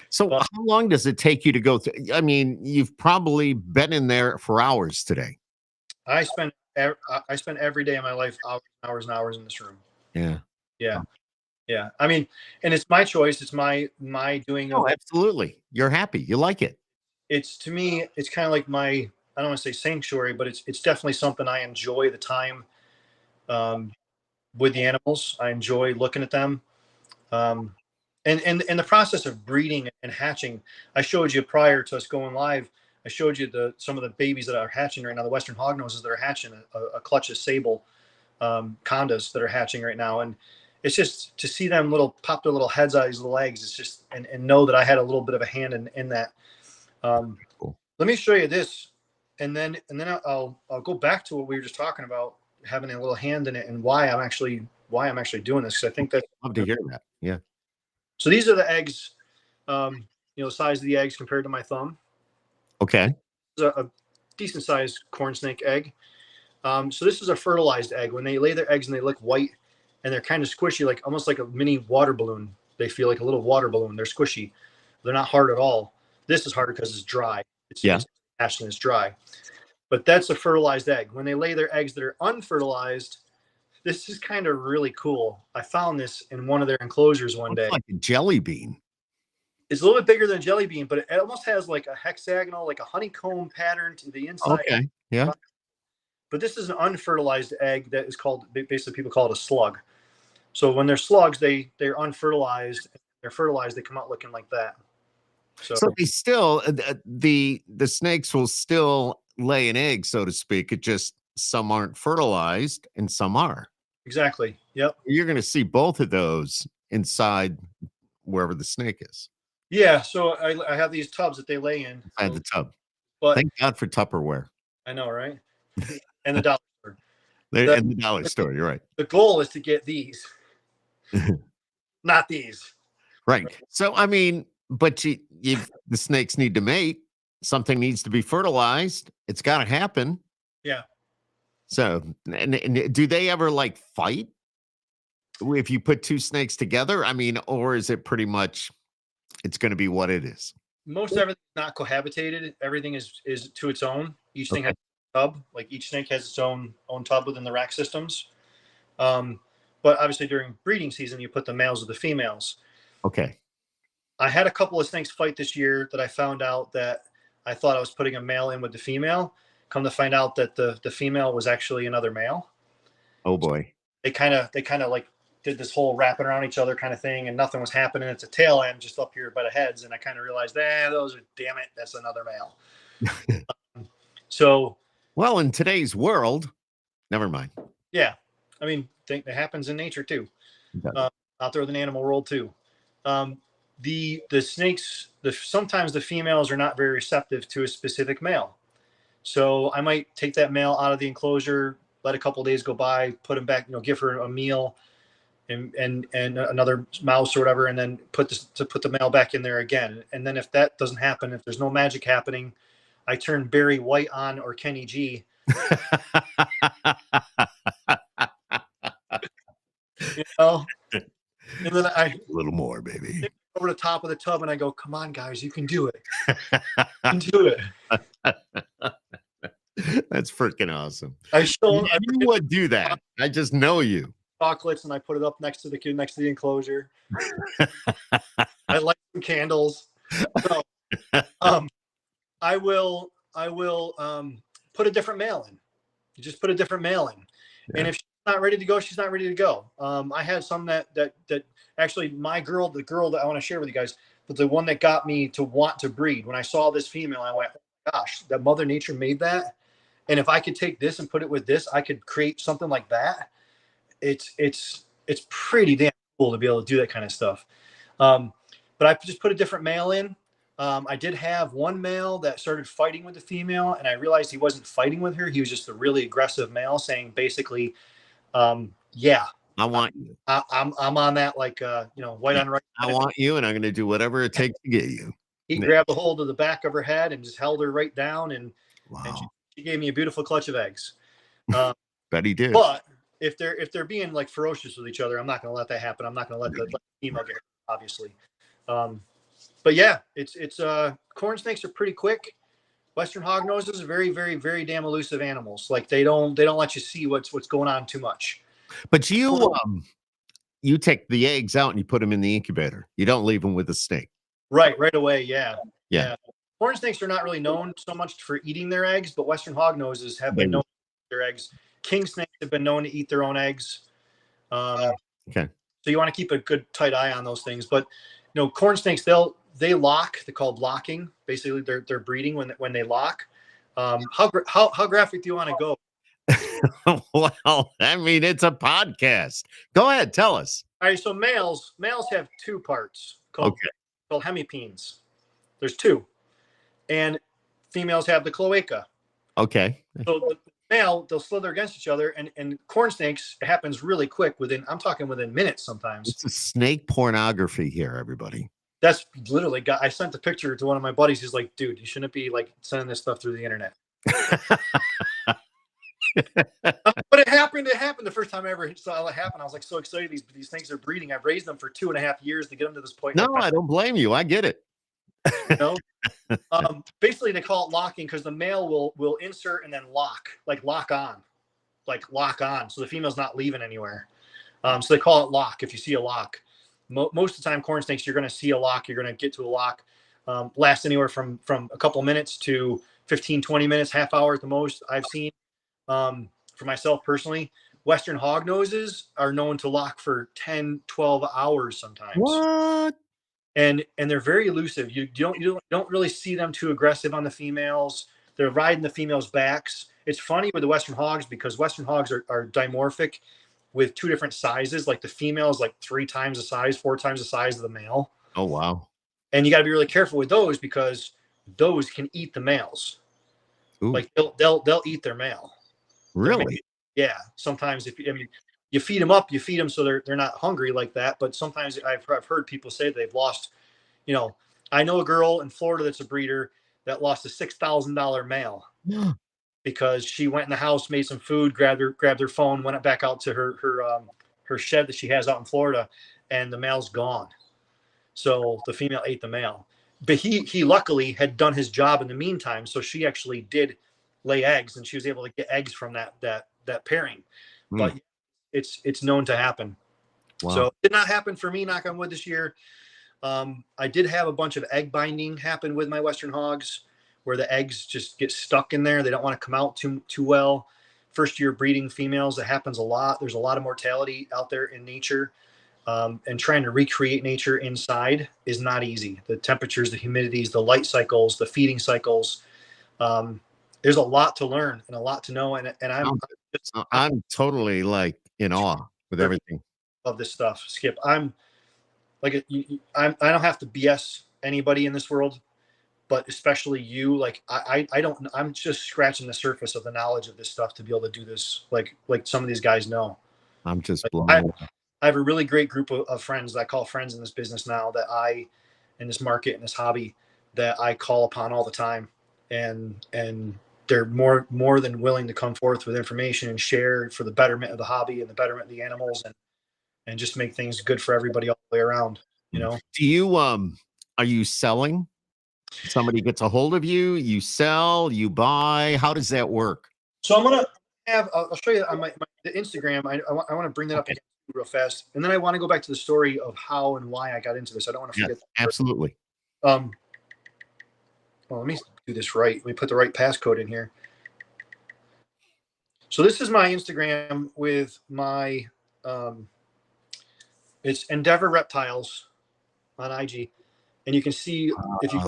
So But how long does it take you to go through? I mean, you've probably been in there for hours today. I spend I spend every day of my life hours and hours in this room. Yeah. Yeah. Yeah. I mean, and it's my choice. It's my doing Oh, of it. absolutely. You're happy. You like it. It's, to me, it's kind of like I don't want to say sanctuary, but it's definitely something I enjoy the time um, with the animals. I enjoy looking at them. Um, and the process of breeding and hatching, I showed you prior to us going live. I showed you some of the babies that are hatching right now. The Western hognoses that are hatching, a clutch of sable condas that are hatching right now, and it's just to see them pop their little heads out of these little eggs. It's just, and know that I had a little bit of a hand in that. Um, Cool. let me show you this, and then I'll go back to what we were just talking about, having a little hand in it, and why I'm actually doing this. Because I think that, Love to hear that. Yeah. so these are the eggs, the size of the eggs compared to my thumb. Okay. It's a decent sized corn snake egg. So this is a fertilized egg. When they lay their eggs and they look white and they're kind of squishy, like almost like a mini water balloon. They feel like a little water balloon. They're squishy. They're not hard at all. This is harder because it's dry. Yeah. It's hatched and it's dry. But that's a fertilized egg. When they lay their eggs that are unfertilized, this is kind of really cool. I found this in one of their enclosures one Looks day. like a jelly bean. It's a little bit bigger than a jelly bean, but it almost has like a hexagonal, like a honeycomb pattern to the inside. Okay. Yeah. But this is an unfertilized egg that is called, basically people call it a slug. So when they're slugs, they're unfertilized. They're fertilized. They come out looking like that. So So they still the snakes will still lay an egg, so to speak. It just some aren't fertilized and some are. exactly. Yep. You're going to see both of those inside wherever the snake is, Yeah. So I have these tubs that they lay in. inside the tub. But Thank God for Tupperware. I know, right? And the dollar store. The, And the dollar store. You're right. the goal is to get these, not these. Right. So I mean, but the snakes need to mate. Something needs to be fertilized. It's got to happen. Yeah. So, and do they ever like fight if you put two snakes together? I mean, or is it pretty much it's going to be what it is? Most everything's not cohabitated. Everything is to its own. Each thing Okay. has a tub. Like each snake has its own tub within the rack systems. But obviously during breeding season, you put the males with the females. Okay. I had a couple of snakes fight this year that I found out that I thought I was putting a male in with the female. Come to find out that the female was actually another male. Oh boy. They kind of like did this whole wrapping around each other kind of thing, and nothing was happening. It's a tail end just up here by the heads, and I kind of realized, damn it, that's another male. So, Well, in today's world, never mind. yeah, I mean, think that happens in nature too, Okay. out there in the animal world too. The snakes, sometimes the females are not very receptive to a specific male. So I might take that male out of the enclosure, let a couple of days go by, put him back, give her a meal and another mouse or whatever, and then put the male back in there again. And then if that doesn't happen, if there's no magic happening, I turn Barry White on or Kenny G. You know, and then I A little more, baby. over the top of the tub and I go, "Come on, guys, you can do it. You can do it." That's freaking awesome. I show them, You would do that. I just know you. chocolates and I put it up next to the enclosure. I light some candles. So, I will put a different male in. You just put a different male in, and if she's not ready to go, she's not ready to go. I had some that actually the girl that I want to share with you guys, but the one that got me to want to breed. When I saw this female, I went, oh my gosh, that Mother Nature made that, and if I could take this and put it with this, I could create something like that. It's pretty damn cool to be able to do that kind of stuff. But I just put a different male in. I did have one male that started fighting with the female, and I realized he wasn't fighting with her. He was just a really aggressive male, saying basically, "Yeah, I want you. I'm on that, like white on right." I want you, and I'm going to do whatever it takes to get you. He grabbed a hold of the back of her head and just held her right down, and she gave me a beautiful clutch of eggs. Bet he did. But if they're being like ferocious with each other, I'm not going to let that happen. I'm not going to let the female get hurt, obviously. But yeah, it's corn snakes are pretty quick. Western hognoses are very, very, very damn elusive animals. Like they don't let you see what's going on too much. But you take the eggs out and you put them in the incubator. You don't leave them with the snake. Right away. Yeah. Corn snakes are not really known so much for eating their eggs, but Western hognoses have been known to eat their eggs. King snakes have been known to eat their own eggs. Okay. So you want to keep a good tight eye on those things. But corn snakes, they lock. They're called locking. Basically, they're breeding when they lock. How graphic do you want to go? Well, I mean, it's a podcast. Go ahead, tell us. All right, so males have two parts called hemipenes. There's two, and females have the cloaca. Okay. So the male, they'll slither against each other, and corn snakes, it happens really quick. I'm talking within minutes sometimes. It's a snake pornography here, everybody. That's literally I sent the picture to one of my buddies. He's like, dude, you shouldn't be like sending this stuff through the internet. But it happened the first time I ever saw it happen. I was like so excited. These things are breeding. I've raised them for 2.5 years to get them to this point. No, I don't blame you. I get it. Basically they call it locking because the male will insert and then lock on. So the female's not leaving anywhere. So they call it lock. If you see a lock, most of the time corn snakes, you're going to see a lock. You're going to get to a lock. Lasts anywhere from a couple minutes to 15, 20 minutes, half hour at the most. I've seen. For myself personally, Western hognoses are known to lock for 10, 12 hours sometimes. What? And they're very elusive. You don't really see them too aggressive on the females. They're riding the females' backs. It's funny with the Western hogs because Western hogs are dimorphic with two different sizes. Like the female is like 3 times the size, 4 times the size of the male. Oh, wow. And you got to be really careful with those because those can eat the males. Ooh. Like they'll eat their male. Really? Yeah. Sometimes you feed them up, you feed them so they're not hungry like that. But sometimes I've heard people say they've lost. I know a girl in Florida that's a breeder that lost a $6,000 male because she went in the house, made some food, grabbed her phone, went back out to her shed that she has out in Florida, and the male's gone. So the female ate the male, but he luckily had done his job in the meantime. So she actually did lay eggs and she was able to get eggs from that pairing. But it's known to happen. Wow. So it did not happen for me, knock on wood, this year. I did have a bunch of egg binding happen with my Western hogs where the eggs just get stuck in there. They don't want to come out too well. First year breeding females, that happens a lot. There's a lot of mortality out there in nature. And trying to recreate nature inside is not easy. The temperatures, the humidities, the light cycles, the feeding cycles, there's a lot to learn and a lot to know. And I'm totally like in awe with everything of this stuff, Skip. I'm like, I don't have to BS anybody in this world, but especially you. Like I'm just scratching the surface of the knowledge of this stuff to be able to do this. Like some of these guys know. I'm just blown away. I have a really great group of friends that I call friends in this business now in this market, in this hobby, that I call upon all the time. and they're more than willing to come forth with information and share for the betterment of the hobby and the betterment of the animals, and just make things good for everybody all the way around. You know. Do you are you selling? Somebody gets a hold of you, you sell, you buy. How does that work? So I'm gonna have. I'll show you on the Instagram. I want to bring that up again real fast, and then I want to go back to the story of how and why I got into this. I don't want to Yes, forget. absolutely. Well, let me do this right. Let me put the right passcode in here. So this is my Instagram with my. It's Endeavor Reptiles on IG, and you can see if you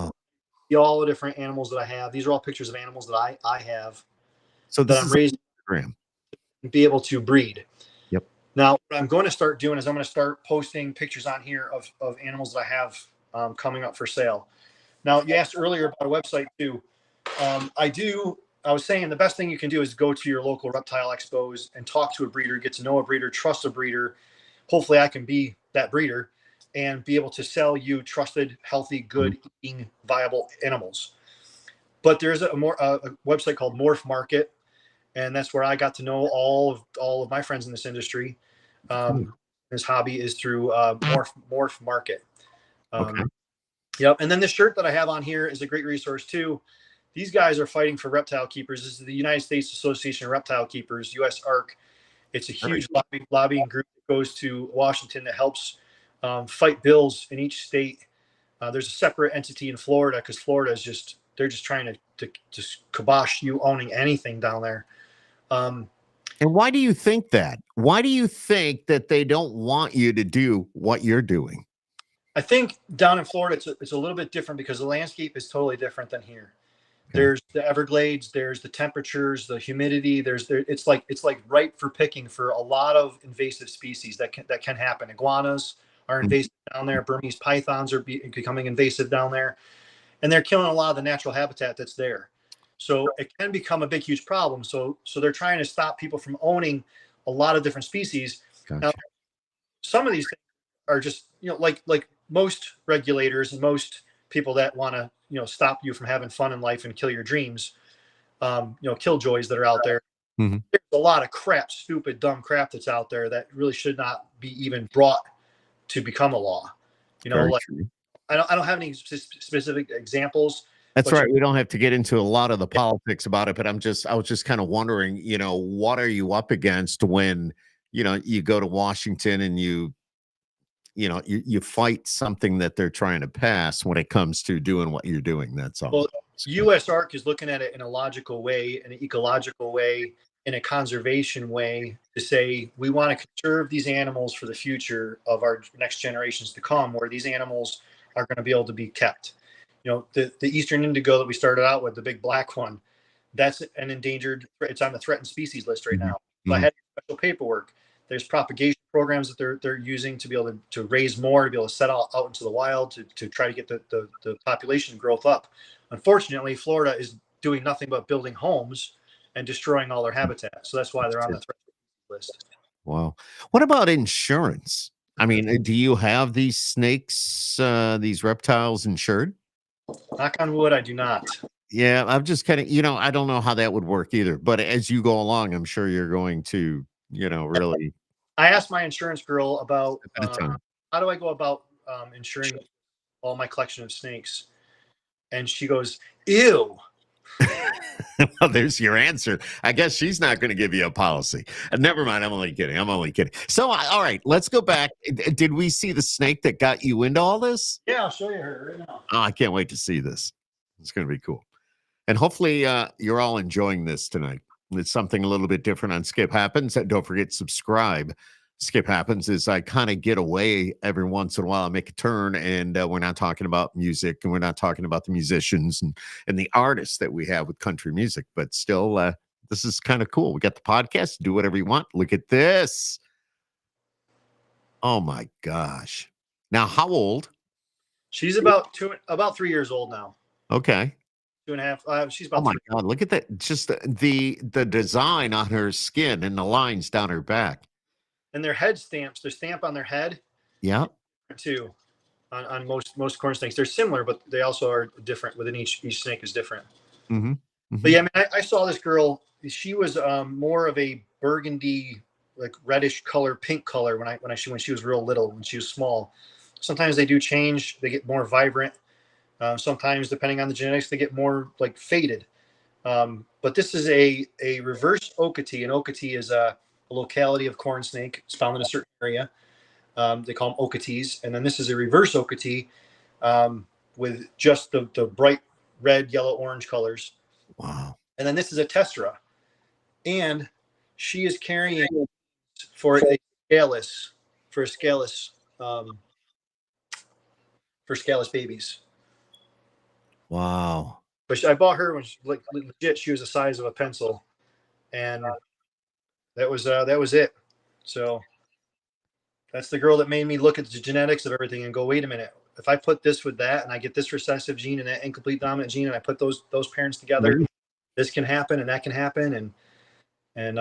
see all the different animals that I have. These are all pictures of animals that I have So that this I'm is raising Instagram. and be able to breed. Yep. Now, what I'm going to start doing is I'm going to start posting pictures on here of animals that I have coming up for sale. Now, you asked earlier about a website too. I was saying the best thing you can do is go to your local reptile expos and talk to a breeder, get to know a breeder, trust a breeder. Hopefully, I can be that breeder and be able to sell you trusted, healthy, good eating, viable animals. But there's a website called Morph Market, and that's where I got to know all of my friends in this industry. This hobby is through Morph Market. Okay. Yep. And then the shirt that I have on here is a great resource too. These guys are fighting for reptile keepers. This is the United States Association of Reptile Keepers, USARC. It's a huge lobbying group that goes to Washington that helps fight bills in each state. There's a separate entity in Florida because Florida is they're just trying to kibosh you owning anything down there. And why do you think that? Why do you think that they don't want you to do what you're doing? I think down in Florida, it's a little bit different because the landscape is totally different than here. Okay. There's the Everglades, there's the temperatures, the humidity. It's like ripe for picking for a lot of invasive species that can happen. Iguanas are invasive down there. Burmese pythons are becoming invasive down there, and they're killing a lot of the natural habitat that's there. So it can become a big, huge problem. So they're trying to stop people from owning a lot of different species. Gotcha. Now, some of these things are just, like most regulators and most people that want to, stop you from having fun in life and kill your dreams, killjoys that are out there. Mm-hmm. There's a lot of crap, stupid, dumb crap that's out there that really should not be even brought to become a law. Very true. I don't have any specific examples. That's right. We don't have to get into a lot of the politics about it, but I was just kind of wondering, what are you up against when, you go to Washington and you fight something that they're trying to pass when it comes to doing what you're doing. That's all. Well, USARC is looking at it in a logical way, in an ecological way, in a conservation way, to say we want to conserve these animals for the future of our next generations to come, where these animals are going to be able to be kept. The Eastern indigo that we started out with, the big black one, that's an endangered. It's on the threatened species list right now. So I had special paperwork. There's propagation programs that they're using to be able to raise more, to be able to set out into the wild to try to get the population growth up. Unfortunately, Florida is doing nothing but building homes and destroying all their habitat. So that's why they're on the threat list. Wow. What about insurance? I mean, do you have these snakes, these reptiles insured? Knock on wood, I do not. Yeah, I'm just kind of, I don't know how that would work either. But as you go along, I'm sure you're going to, really. I asked my insurance girl about how do I go about insuring all my collection of snakes, and she goes, "Ew." Well, there's your answer. I guess she's not going to give you a policy. Never mind. I'm only kidding. So, all right, let's go back. Did we see the snake that got you into all this? Yeah, I'll show you her right now. Oh, I can't wait to see this. It's going to be cool. And hopefully you're all enjoying this tonight. It's something a little bit different on Skip Happens. And don't forget, subscribe. Skip Happens is I kind of get away every once in a while. I make a turn, and we're not talking about music, and we're not talking about the musicians and the artists that we have with country music. But still, this is kind of cool. We got the podcast. Do whatever you want. Look at this. Oh, my gosh. Now, how old? She's about 3 years old now. Okay. 2.5. She's about. Oh my God! Look at that! Just the design on her skin and the lines down her back. And their head stamps. Their stamp on their head. Yeah. Too. On most corn snakes, they're similar, but they also are different. Within each snake is different. Mm-hmm. But yeah, I mean, I saw this girl. She was more of a burgundy, like reddish color, pink color when she was real little, when she was small. Sometimes they do change; they get more vibrant. Sometimes, depending on the genetics, they get more like faded. But this is a reverse Okatee, and Okatee is a locality of corn snake. It's found in a certain area. They call them Okatees, and then this is a reverse Okatee with just the bright red, yellow, orange colors. Wow. And then this is a Tessera, and she is carrying for a scaleless for a scaleless um, for scaleless babies. Wow. But I bought her when she, like legit, she was the size of a pencil, and that was it. So that's the girl that made me look at the genetics of everything and go, wait a minute. If I put this with that, and I get this recessive gene and that incomplete dominant gene, and I put those parents together, this can happen and that can happen. And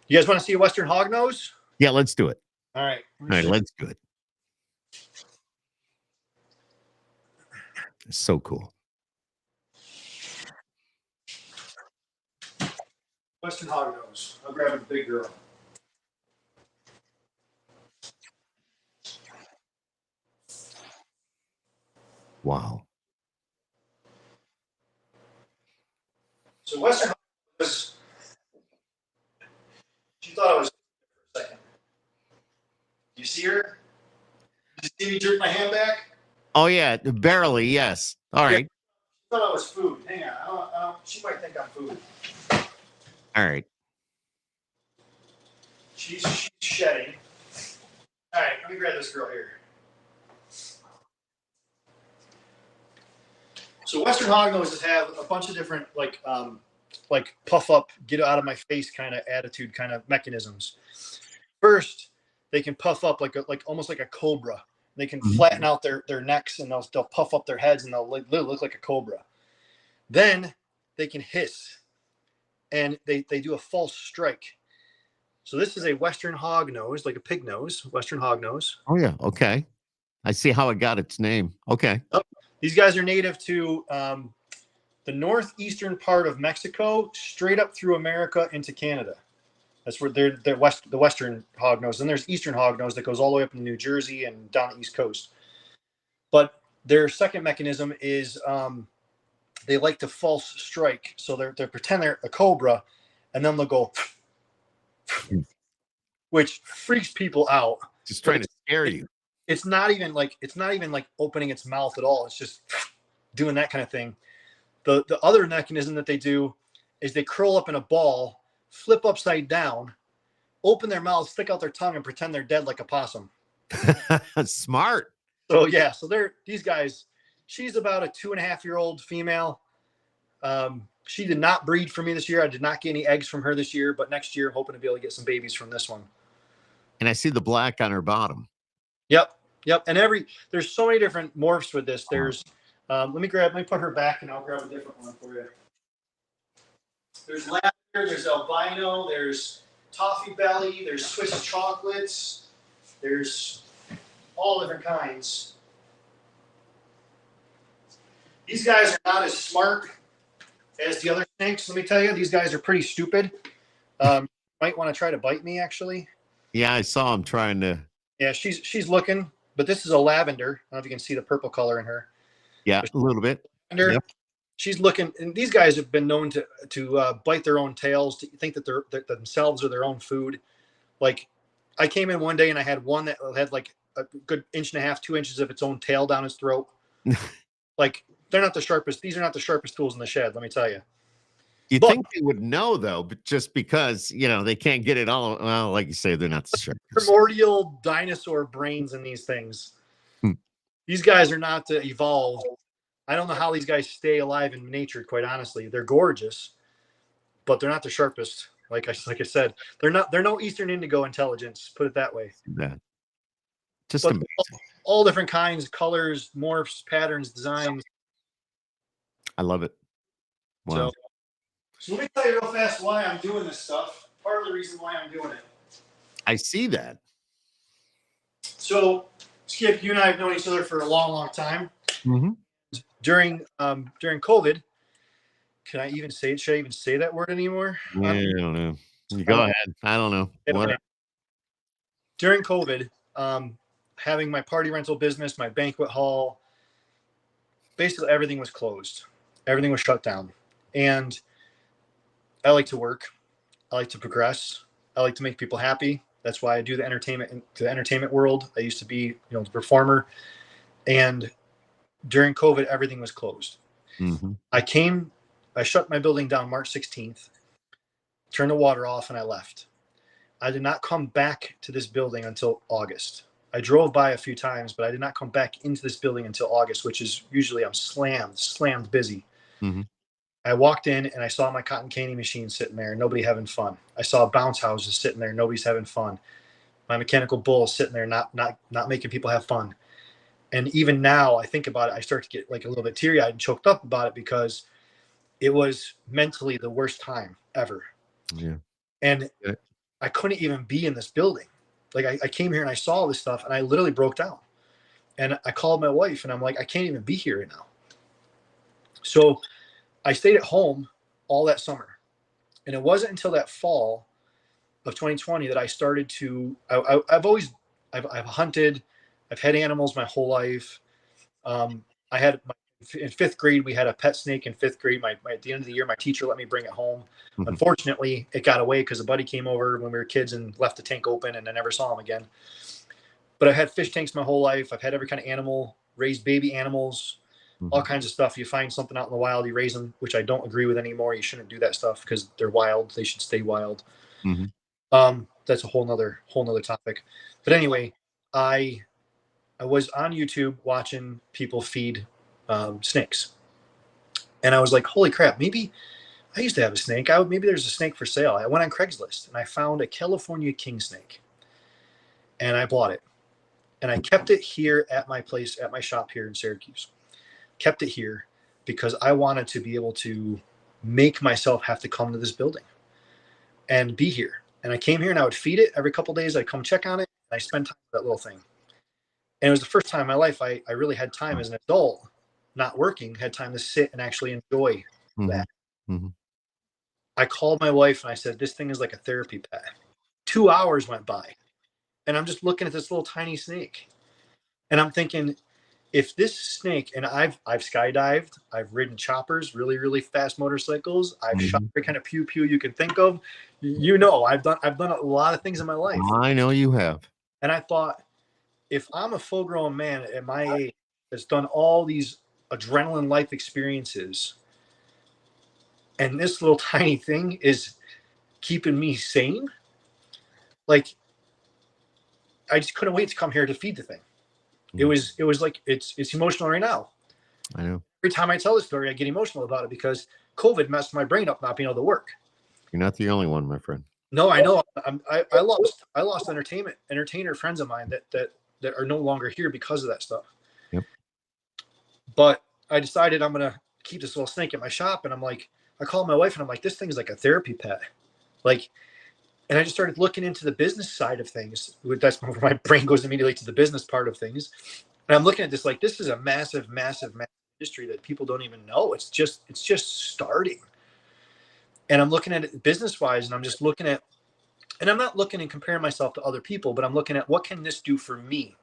you guys want to see a Western hognose? Yeah, let's do it. All right. All right, let's do it. It's so cool. Western hognose. I'll grab a big girl. Wow. So Western hognose, she thought I was for a second. You see her? Did you see me jerk my hand back? Oh yeah, barely. Yes. All right. She thought I was food. Hang on. I don't, she might think I'm food. All right. She's shedding. All right, let me grab this girl here. So Western hognoses have a bunch of different like puff up, get out of my face kind of attitude kind of mechanisms. First, they can puff up like almost like a cobra. They can flatten out their necks, and they'll puff up their heads, and they'll look like a cobra. Then they can hiss, and they do a false strike. So this is a Western hognose, like a pig nose, Western hognose. Oh yeah. Okay. I see how it got its name. Okay. These guys are native to the northeastern part of Mexico, straight up through America into Canada. That's where they're the Western hognose. And there's Eastern hognose that goes all the way up in New Jersey and down the East Coast. But their second mechanism is they like to false strike. So they pretend they're a cobra, and then they'll go, which freaks people out. Just trying to scare you. It's not even like opening its mouth at all. It's just doing that kind of thing. The other mechanism that they do is they curl up in a ball, flip upside down, open their mouths, stick out their tongue, and pretend they're dead like a possum. Smart. So yeah, so these guys. She's about a 2.5-year-old female. She did not breed for me this year. I did not get any eggs from her this year, but next year, hoping to be able to get some babies from this one. And I see the black on her bottom. Yep. And there's so many different morphs with this. There's let me put her back, and I'll grab a different one for you. There's lavender, there's albino, there's toffee belly, there's Swiss chocolates, there's all different kinds. These guys are not as smart as the other snakes. Let me tell you, these guys are pretty stupid. Might want to try to bite me, actually. Yeah, I saw him trying to. Yeah, she's looking, but this is a lavender. I don't know if you can see the purple color in her. Yeah, a little bit. Lavender. Yep. She's looking, and these guys have been known to bite their own tails, to think that that themselves are their own food. Like, I came in one day and I had one that had like a good 1.5 inches, 2 inches of its own tail down its throat. Like, they're not the sharpest. These are not the sharpest tools in the shed, let me tell you. You think they would know, though, but just because, they can't get it all. Well, like you say, they're not the sharpest. Primordial dinosaur brains in these things. These guys are not evolved. I don't know how these guys stay alive in nature, quite honestly. They're gorgeous, but they're not the sharpest. Like I said, they're no Eastern Indigo intelligence, put it that way. That. Just amazing. All different kinds, colors, morphs, patterns, designs. I love it. Wow. So let me tell you real fast why I'm doing this stuff. Part of the reason why I'm doing it. I see that. So, Skip, you and I have known each other for a long, long time. Mm-hmm. During COVID, can I even say it? Should I even say that word anymore? Yeah, I don't know. You I go don't ahead. I don't know. know. What? During COVID, having my party rental business, my banquet hall, basically everything was closed. Everything was shut down. And I like to work. I like to progress. I like to make people happy. That's why I do the entertainment world. I used to be, the performer. And during COVID, everything was closed. Mm-hmm. I shut my building down March 16th, turned the water off, and I left. I did not come back to this building until August. I drove by a few times, but I did not come back into this building until August, which is usually I'm slammed busy. Mm-hmm. I walked in and I saw my cotton candy machine sitting there, nobody having fun. I saw bounce houses sitting there, nobody's having fun. My mechanical bull sitting there, not making people have fun. And even now, I think about it, I start to get like a little bit teary-eyed and choked up about it because it was mentally the worst time ever. Yeah. And Yeah. I couldn't even be in this building. Like I came here and I saw all this stuff and I literally broke down. And I called my wife and I'm like, I can't even be here right now. So I stayed at home all that summer. And it wasn't until that fall of 2020 that I started to, I've hunted, I've had animals my whole life. In fifth grade, we had a pet snake in fifth grade. At the end of the year, my teacher let me bring it home. Mm-hmm. Unfortunately, it got away because a buddy came over when we were kids and left the tank open, and I never saw him again. But I've had fish tanks my whole life. I've had every kind of animal, raised baby animals, all kinds of stuff. You find something out in the wild, you raise them, which I don't agree with anymore. You shouldn't do that stuff because they're wild. They should stay wild. Mm-hmm. That's a whole nother topic. But anyway, I was on YouTube watching people feed snakes. And I was like, holy crap, maybe I used to have a snake. Maybe there's a snake for sale. I went on Craigslist and I found a California king snake. And I bought it. And I kept it here at my place, at my shop here in Syracuse. Kept it here because I wanted to be able to make myself have to come to this building and be here. And I came here and I would feed it every couple of days. I'd come check on it. And I spent time with that little thing. And it was the first time in my life I really had time as an adult, not working, had time to sit and actually enjoy that. Mm-hmm. I called my wife and I said, this thing is like a therapy pet. 2 hours went by and I'm just looking at this little tiny snake. And I'm thinking, if this snake, and I've skydived, I've ridden choppers, really, really fast motorcycles, I've shot every kind of pew pew you can think of. I've done a lot of things in my life. I know you have. And I thought, if I'm a full grown man at my age that's done all these adrenaline life experiences, and this little tiny thing is keeping me sane, like I just couldn't wait to come here to feed the thing. It was like it's emotional right now. I know. Every time I tell the story, I get emotional about it because COVID messed my brain up not being able to work. You're not the only one, my friend. No, I know. I lost entertainer friends of mine that are no longer here because of that stuff. Yep. But I decided I'm gonna keep this little snake at my shop, and I'm like, I called my wife and I'm like, this thing's like a therapy pet, like. And I just started looking into the business side of things. That's where my brain goes immediately to the business part of things. And I'm looking at this like this is a massive industry that people don't even know. It's just starting. And I'm looking at it business wise, and I'm just looking at, and I'm not looking and comparing myself to other people, but I'm looking at what can this do for me?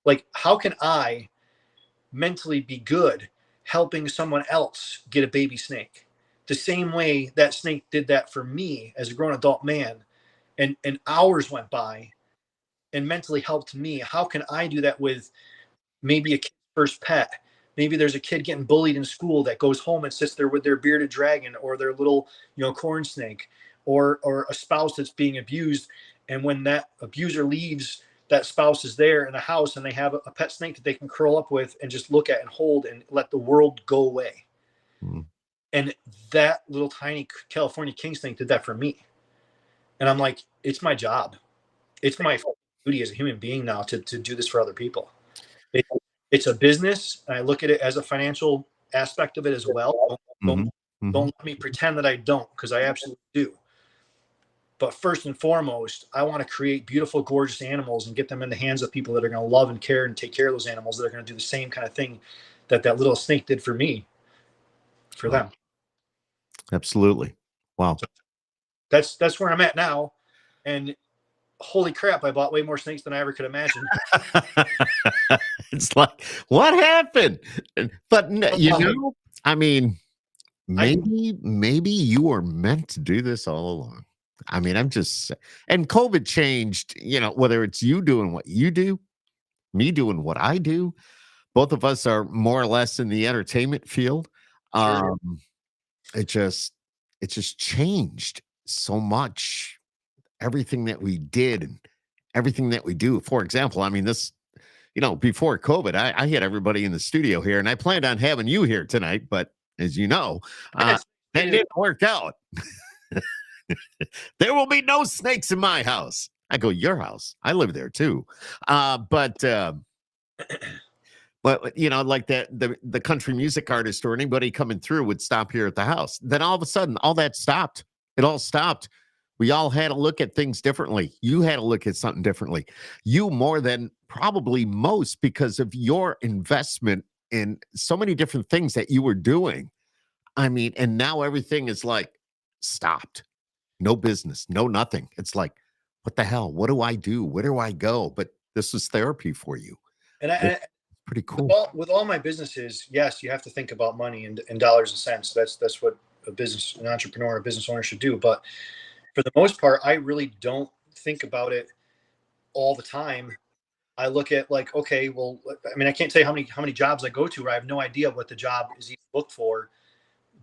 Like, how can I mentally be good helping someone else get a baby snake? The same way that snake did that for me as a grown adult man, and hours went by and mentally helped me. How can I do that with maybe a kid's first pet? Maybe there's a kid getting bullied in school that goes home and sits there with their bearded dragon or their little, corn snake, or a spouse that's being abused. And when that abuser leaves, that spouse is there in the house and they have a pet snake that they can curl up with and just look at and hold and let the world go away. Mm. And that little tiny California king snake did that for me. And I'm like, it's my job. It's my duty as a human being now to do this for other people. It's a business. And I look at it as a financial aspect of it as well. Don't let me pretend that I don't, because I absolutely do. But first and foremost, I want to create beautiful, gorgeous animals and get them in the hands of people that are going to love and care and take care of those animals, that are going to do the same kind of thing that little snake did for me, for them. Absolutely. Wow. So that's where I'm at now. And holy crap, I bought way more snakes than I ever could imagine. It's like, what happened? But you Um, know, I mean, I maybe you were meant to do this all along. I mean, and COVID changed, whether it's you doing what you do, me doing what I do. Both of us are more or less in the entertainment field. sure. Um, it just it just changed so much, everything that we did and everything that we do. For example, I mean, before COVID, I had everybody in the studio here, and I planned on having you here tonight, but as you know, uh, Yes, that didn't work out. There will be no snakes in my house. I go, your house. I live there too. But like the country music artist or anybody coming through would stop here at the house. Then all of a sudden, all that stopped. It all stopped. We all had to look at things differently. You had to look at something differently. You more than probably most because of your investment in so many different things that you were doing. I mean, and now everything is like stopped. No business, no nothing. It's like, what the hell? What do I do? Where do I go? But this was therapy for you. and It's I, pretty with cool. all my businesses, yes, you have to think about money and dollars and cents. That's what an entrepreneur, a business owner should do. But for the most part, I really don't think about it all the time. I look at like, okay, well, I mean, I can't tell you how many jobs I go to where I have no idea what the job is even booked for,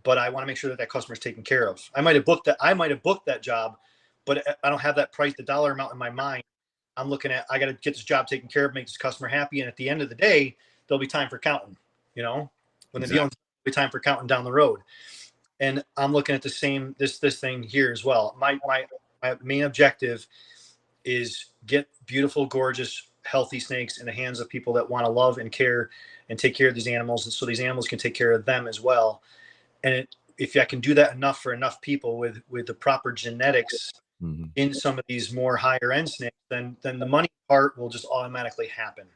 but I want to make sure that that customer is taken care of. I might have booked that job, but I don't have that price, the dollar amount in my mind. I'm looking at, I got to get this job taken care of, make this customer happy. And at the end of the day, there'll be time for counting, when the Exactly. deal will be time for counting down the road. And I'm looking at the same, this thing here as well. My main objective is get beautiful, gorgeous, healthy snakes in the hands of people that want to love and care and take care of these animals. And so these animals can take care of them as well. And if I can do that enough for enough people with the proper genetics Mhm. in some of these more higher end snakes, then the money part will just automatically happen. So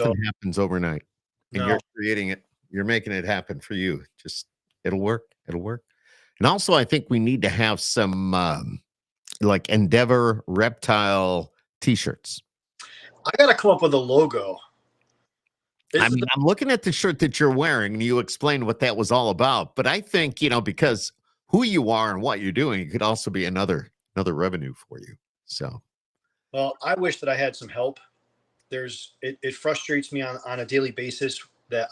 Nothing happens overnight, and no, you're creating it. You're making it happen for you. Just it'll work. It'll work. And also, I think we need to have some like Endeavor reptile T-shirts. I got to come up with a logo. I This is mean, the, I'm looking at the shirt that you're wearing, and you explained what that was all about. But I think because who you are and what you're doing, it could also be another revenue for you. So well, I wish that I had some help. It frustrates me on a daily basis that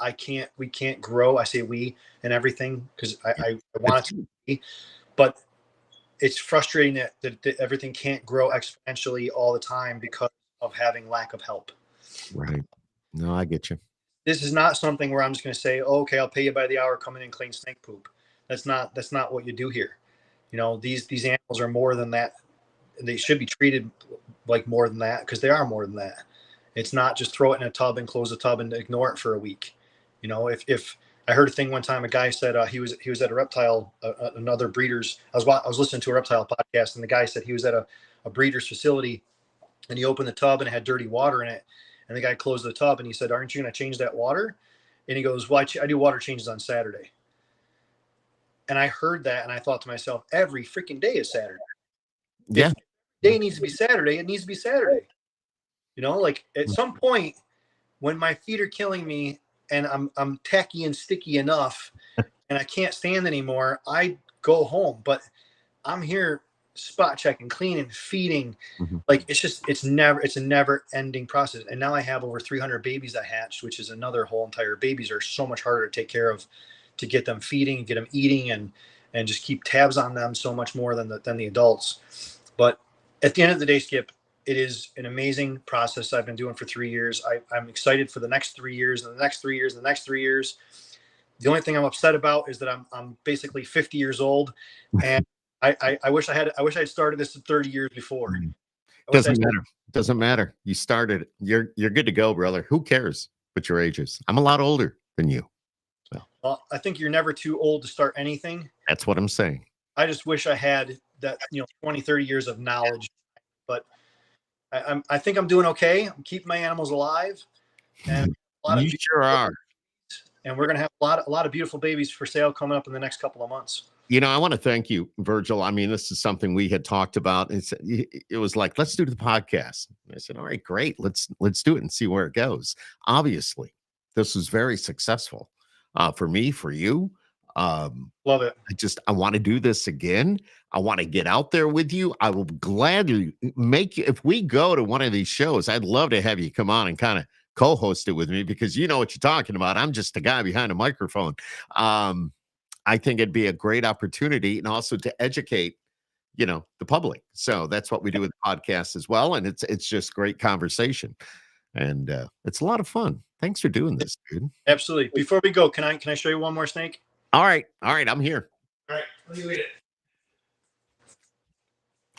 we can't grow. I say we and everything because I it's want it to be, but it's frustrating that everything can't grow exponentially all the time because of having lack of help. right. No, I get you. This is not something where I'm just going to say, oh, okay, I'll pay you by the hour, come in and clean snake poop. That's not what you do here. These animals are more than that. They should be treated like more than that because they are more than that. It's not just throw it in a tub and close the tub and ignore it for a week. If I heard a thing one time, a guy said he was at a reptile, another breeder's. I was listening to a reptile podcast, and the guy said he was at a breeder's facility, and he opened the tub and it had dirty water in it, and the guy closed the tub and he said, "Aren't you going to change that water?" And he goes, "Well, I do water changes on Saturday." And I heard that and I thought to myself, every freaking day is Saturday. Yeah. If day needs to be Saturday, it needs to be Saturday. Like at some point when my feet are killing me and I'm tacky and sticky enough and I can't stand anymore, I go home. But I'm here spot checking, cleaning, feeding. Mhm. Like it's a never ending process. And now I have over 300 babies that hatched, which is another whole entire. Babies are so much harder to take care of, to get them feeding, get them eating, and just keep tabs on them so much more than the adults. But at the end of the day, Skip, it is an amazing process I've been doing for 3 years. I'm excited for the next 3 years and the next 3 years and the next 3 years. The only thing I'm upset about is that I'm basically 50 years old, and I wish I had started this 30 years before. Mhm. I wish I Doesn't matter. Doesn't matter. You started. You're good to go, brother. Who cares what your age is? I'm a lot older than you. So well, I think you're never too old to start anything. that's what I'm saying. I just wish I had that 20, 30 years of knowledge, but I think I'm doing okay. I'm keeping my animals alive, and a lot of You sure are. and we're gonna have a lot of beautiful babies for sale coming up in the next couple of months. I want to thank you, Virgil. I mean, this is something we had talked about. It was like, let's do the podcast. I said, all right, great. Let's do it and see where it goes. Obviously, this was very successful for me, for you. Love it. I want to do this again. I want to get out there with you. I will gladly make you, if we go to one of these shows, I'd love to have you come on and kind of co-host it with me, because you know what you're talking about. I'm just a guy behind a microphone. I think it'd be a great opportunity, and also to educate, the public. So that's what we do with the podcast as well. And it's just great conversation. And it's a lot of fun. Thanks for doing this, dude. Absolutely. Before we go, can I show you one more snake? All right. I'm here. All right. Let me read it.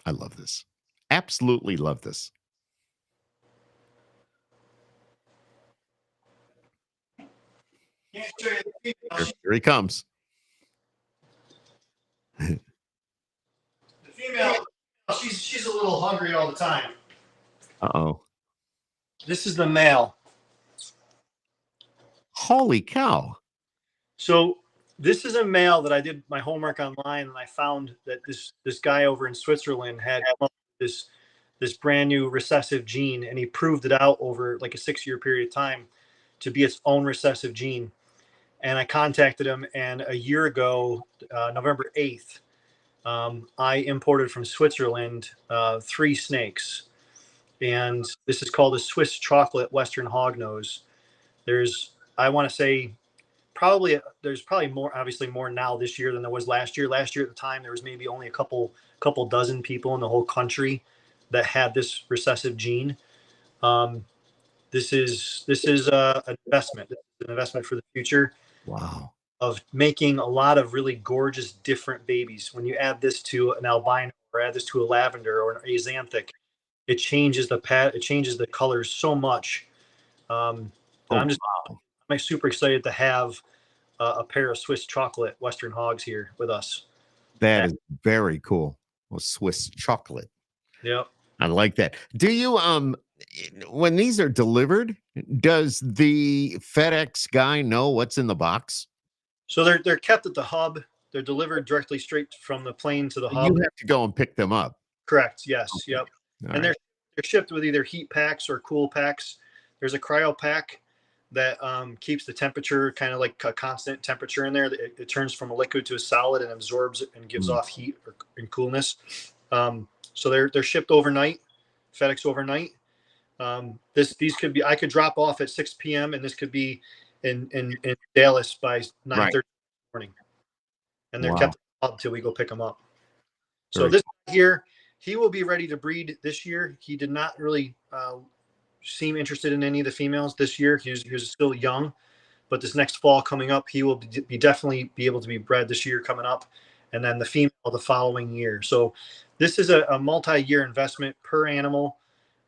I love this. Absolutely love this. Can't show you the female. Here he comes. The female, she's a little hungry all the time. Uh-oh. This is the male. Holy cow. So this is a male that I did my homework online, and I found that this guy over in Switzerland had this brand new recessive gene, and he proved it out over like a 6-year period of time to be its own recessive gene. And I contacted him, and a year ago, November 8th, I imported from Switzerland 3 snakes. And this is called a Swiss chocolate Western hognose. I want to say, there's probably more, obviously more now this year than there was last year. Last year at the time, there was maybe only a couple dozen people in the whole country that had this recessive gene. This is an investment. This is an investment for the future. Wow. Of making a lot of really gorgeous different babies. When you add this to an albino, or add this to a lavender or an axanthic, it changes the colors so much. I'm super excited to have a pair of Swiss chocolate Western hogs here with us. That is very cool. Well, Swiss chocolate. Yep. I like that. Do you when these are delivered, does the FedEx guy know what's in the box? So they're kept at the hub. They're delivered directly straight from the plane to the hub. You have to go and pick them up. Correct. Yes. Okay. Yep. All and right. they're shipped with either heat packs or cool packs. There's a cryo pack that keeps the temperature kind of like a constant temperature in there. It turns from a liquid to a solid and absorbs it and gives off heat and coolness. So they're shipped overnight, FedEx overnight. These could be, I could drop off at 6 p.m. and this could be in Dallas by 9:30 in the morning. And they're kept up until we go pick them up. So this here, he will be ready to breed this year. He did not really seem interested in any of the females this year. He was still young, but this next fall coming up, he will definitely be able to be bred this year coming up, and then the female the following year. So this is a multi-year investment per animal.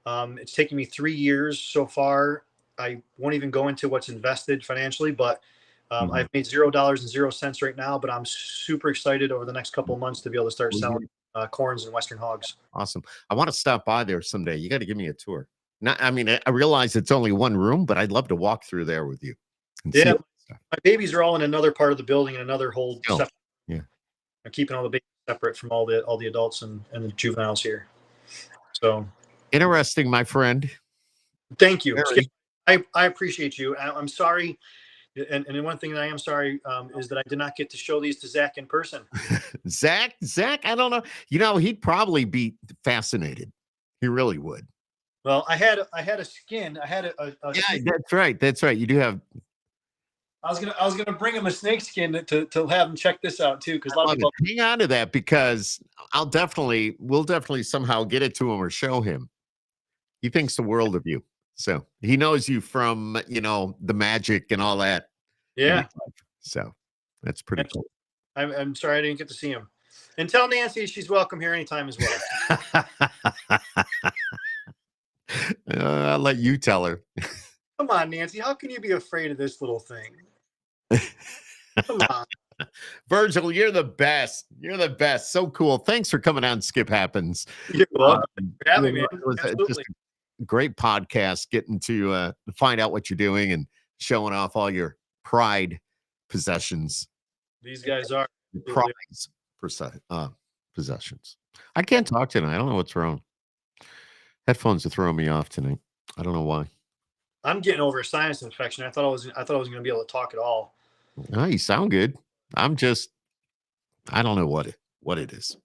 It's taken me 3 years so far. I won't even go into what's invested financially, but I've made $0 right now, but I'm super excited over the next couple of months to be able to start selling corns and Western hogs. Awesome. I want to stop by there someday. You got to give me a tour. I realize it's only one room, but I'd love to walk through there with you. Yeah. My babies are all in another part of the building, in another whole separate. Yeah. I'm keeping all the babies separate from all the adults and the juveniles here. So interesting, my friend. Thank you. I appreciate you. I'm sorry. And one thing that I am sorry is that I did not get to show these to Zach in person. Zach, I don't know. He'd probably be fascinated. He really would. Well, I had a skin. I had a yeah, that's right. You do have. I was gonna bring him a snake skin to have him check this out too, because a lot of people hang on to that, because we'll definitely somehow get it to him or show him. He thinks the world of you. So he knows you from, the magic and all that. Yeah. So that's pretty cool. I'm sorry I didn't get to see him. And tell Nancy she's welcome here anytime as well. I'll let you tell her. Come on, Nancy. How can you be afraid of this little thing? Come on. Virgil, you're the best. You're the best. So cool. Thanks for coming on Skip Happens. You're welcome for having me. It was just a great podcast, getting to find out what you're doing and showing off all your pride possessions. These guys are. Absolutely. prize possessions. I can't talk tonight. I don't know what's wrong. Headphones are throwing me off tonight. I don't know why. I'm getting over a sinus infection. I thought I was going to be able to talk at all. Oh, you sound good. I don't know what it is.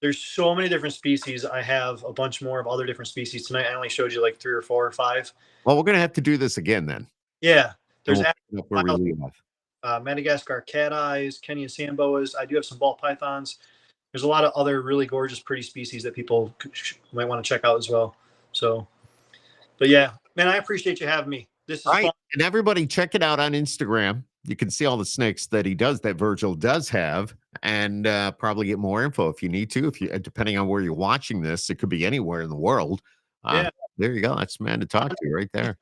There's so many different species. I have a bunch more of other different species tonight. I only showed you like 3 or 4 or 5. Well, we're gonna have to do this again then. Yeah, there's We'll pick up where we leave off. Madagascar cat eyes, Kenyan sand boas. I do have some ball pythons. There's a lot of other really gorgeous, pretty species that people might want to check out as well. So, but yeah, man, I appreciate you having me. This is fun. And everybody check it out on Instagram. You can see all the snakes that Virgil does have, and probably get more info if you need to. Depending on where you're watching this, it could be anywhere in the world. Yeah. There you go. That's the man to talk to right there.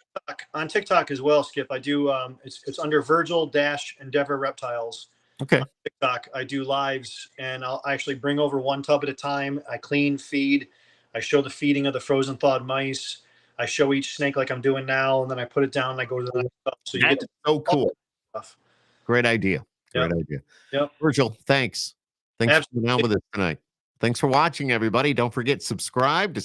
On TikTok as well, Skip. I do. It's under Virgil-Endeavor Reptiles. Okay. On TikTok, I do lives, and I'll actually bring over one tub at a time. I clean, feed. I show the feeding of the frozen thawed mice. I show each snake like I'm doing now, and then I put it down and I go to the next stuff. So you get to so cool. Stuff. Great idea. Great idea. Yep. Virgil, thanks. Thanks for being out with us tonight. Thanks for watching, everybody. Don't forget, subscribe to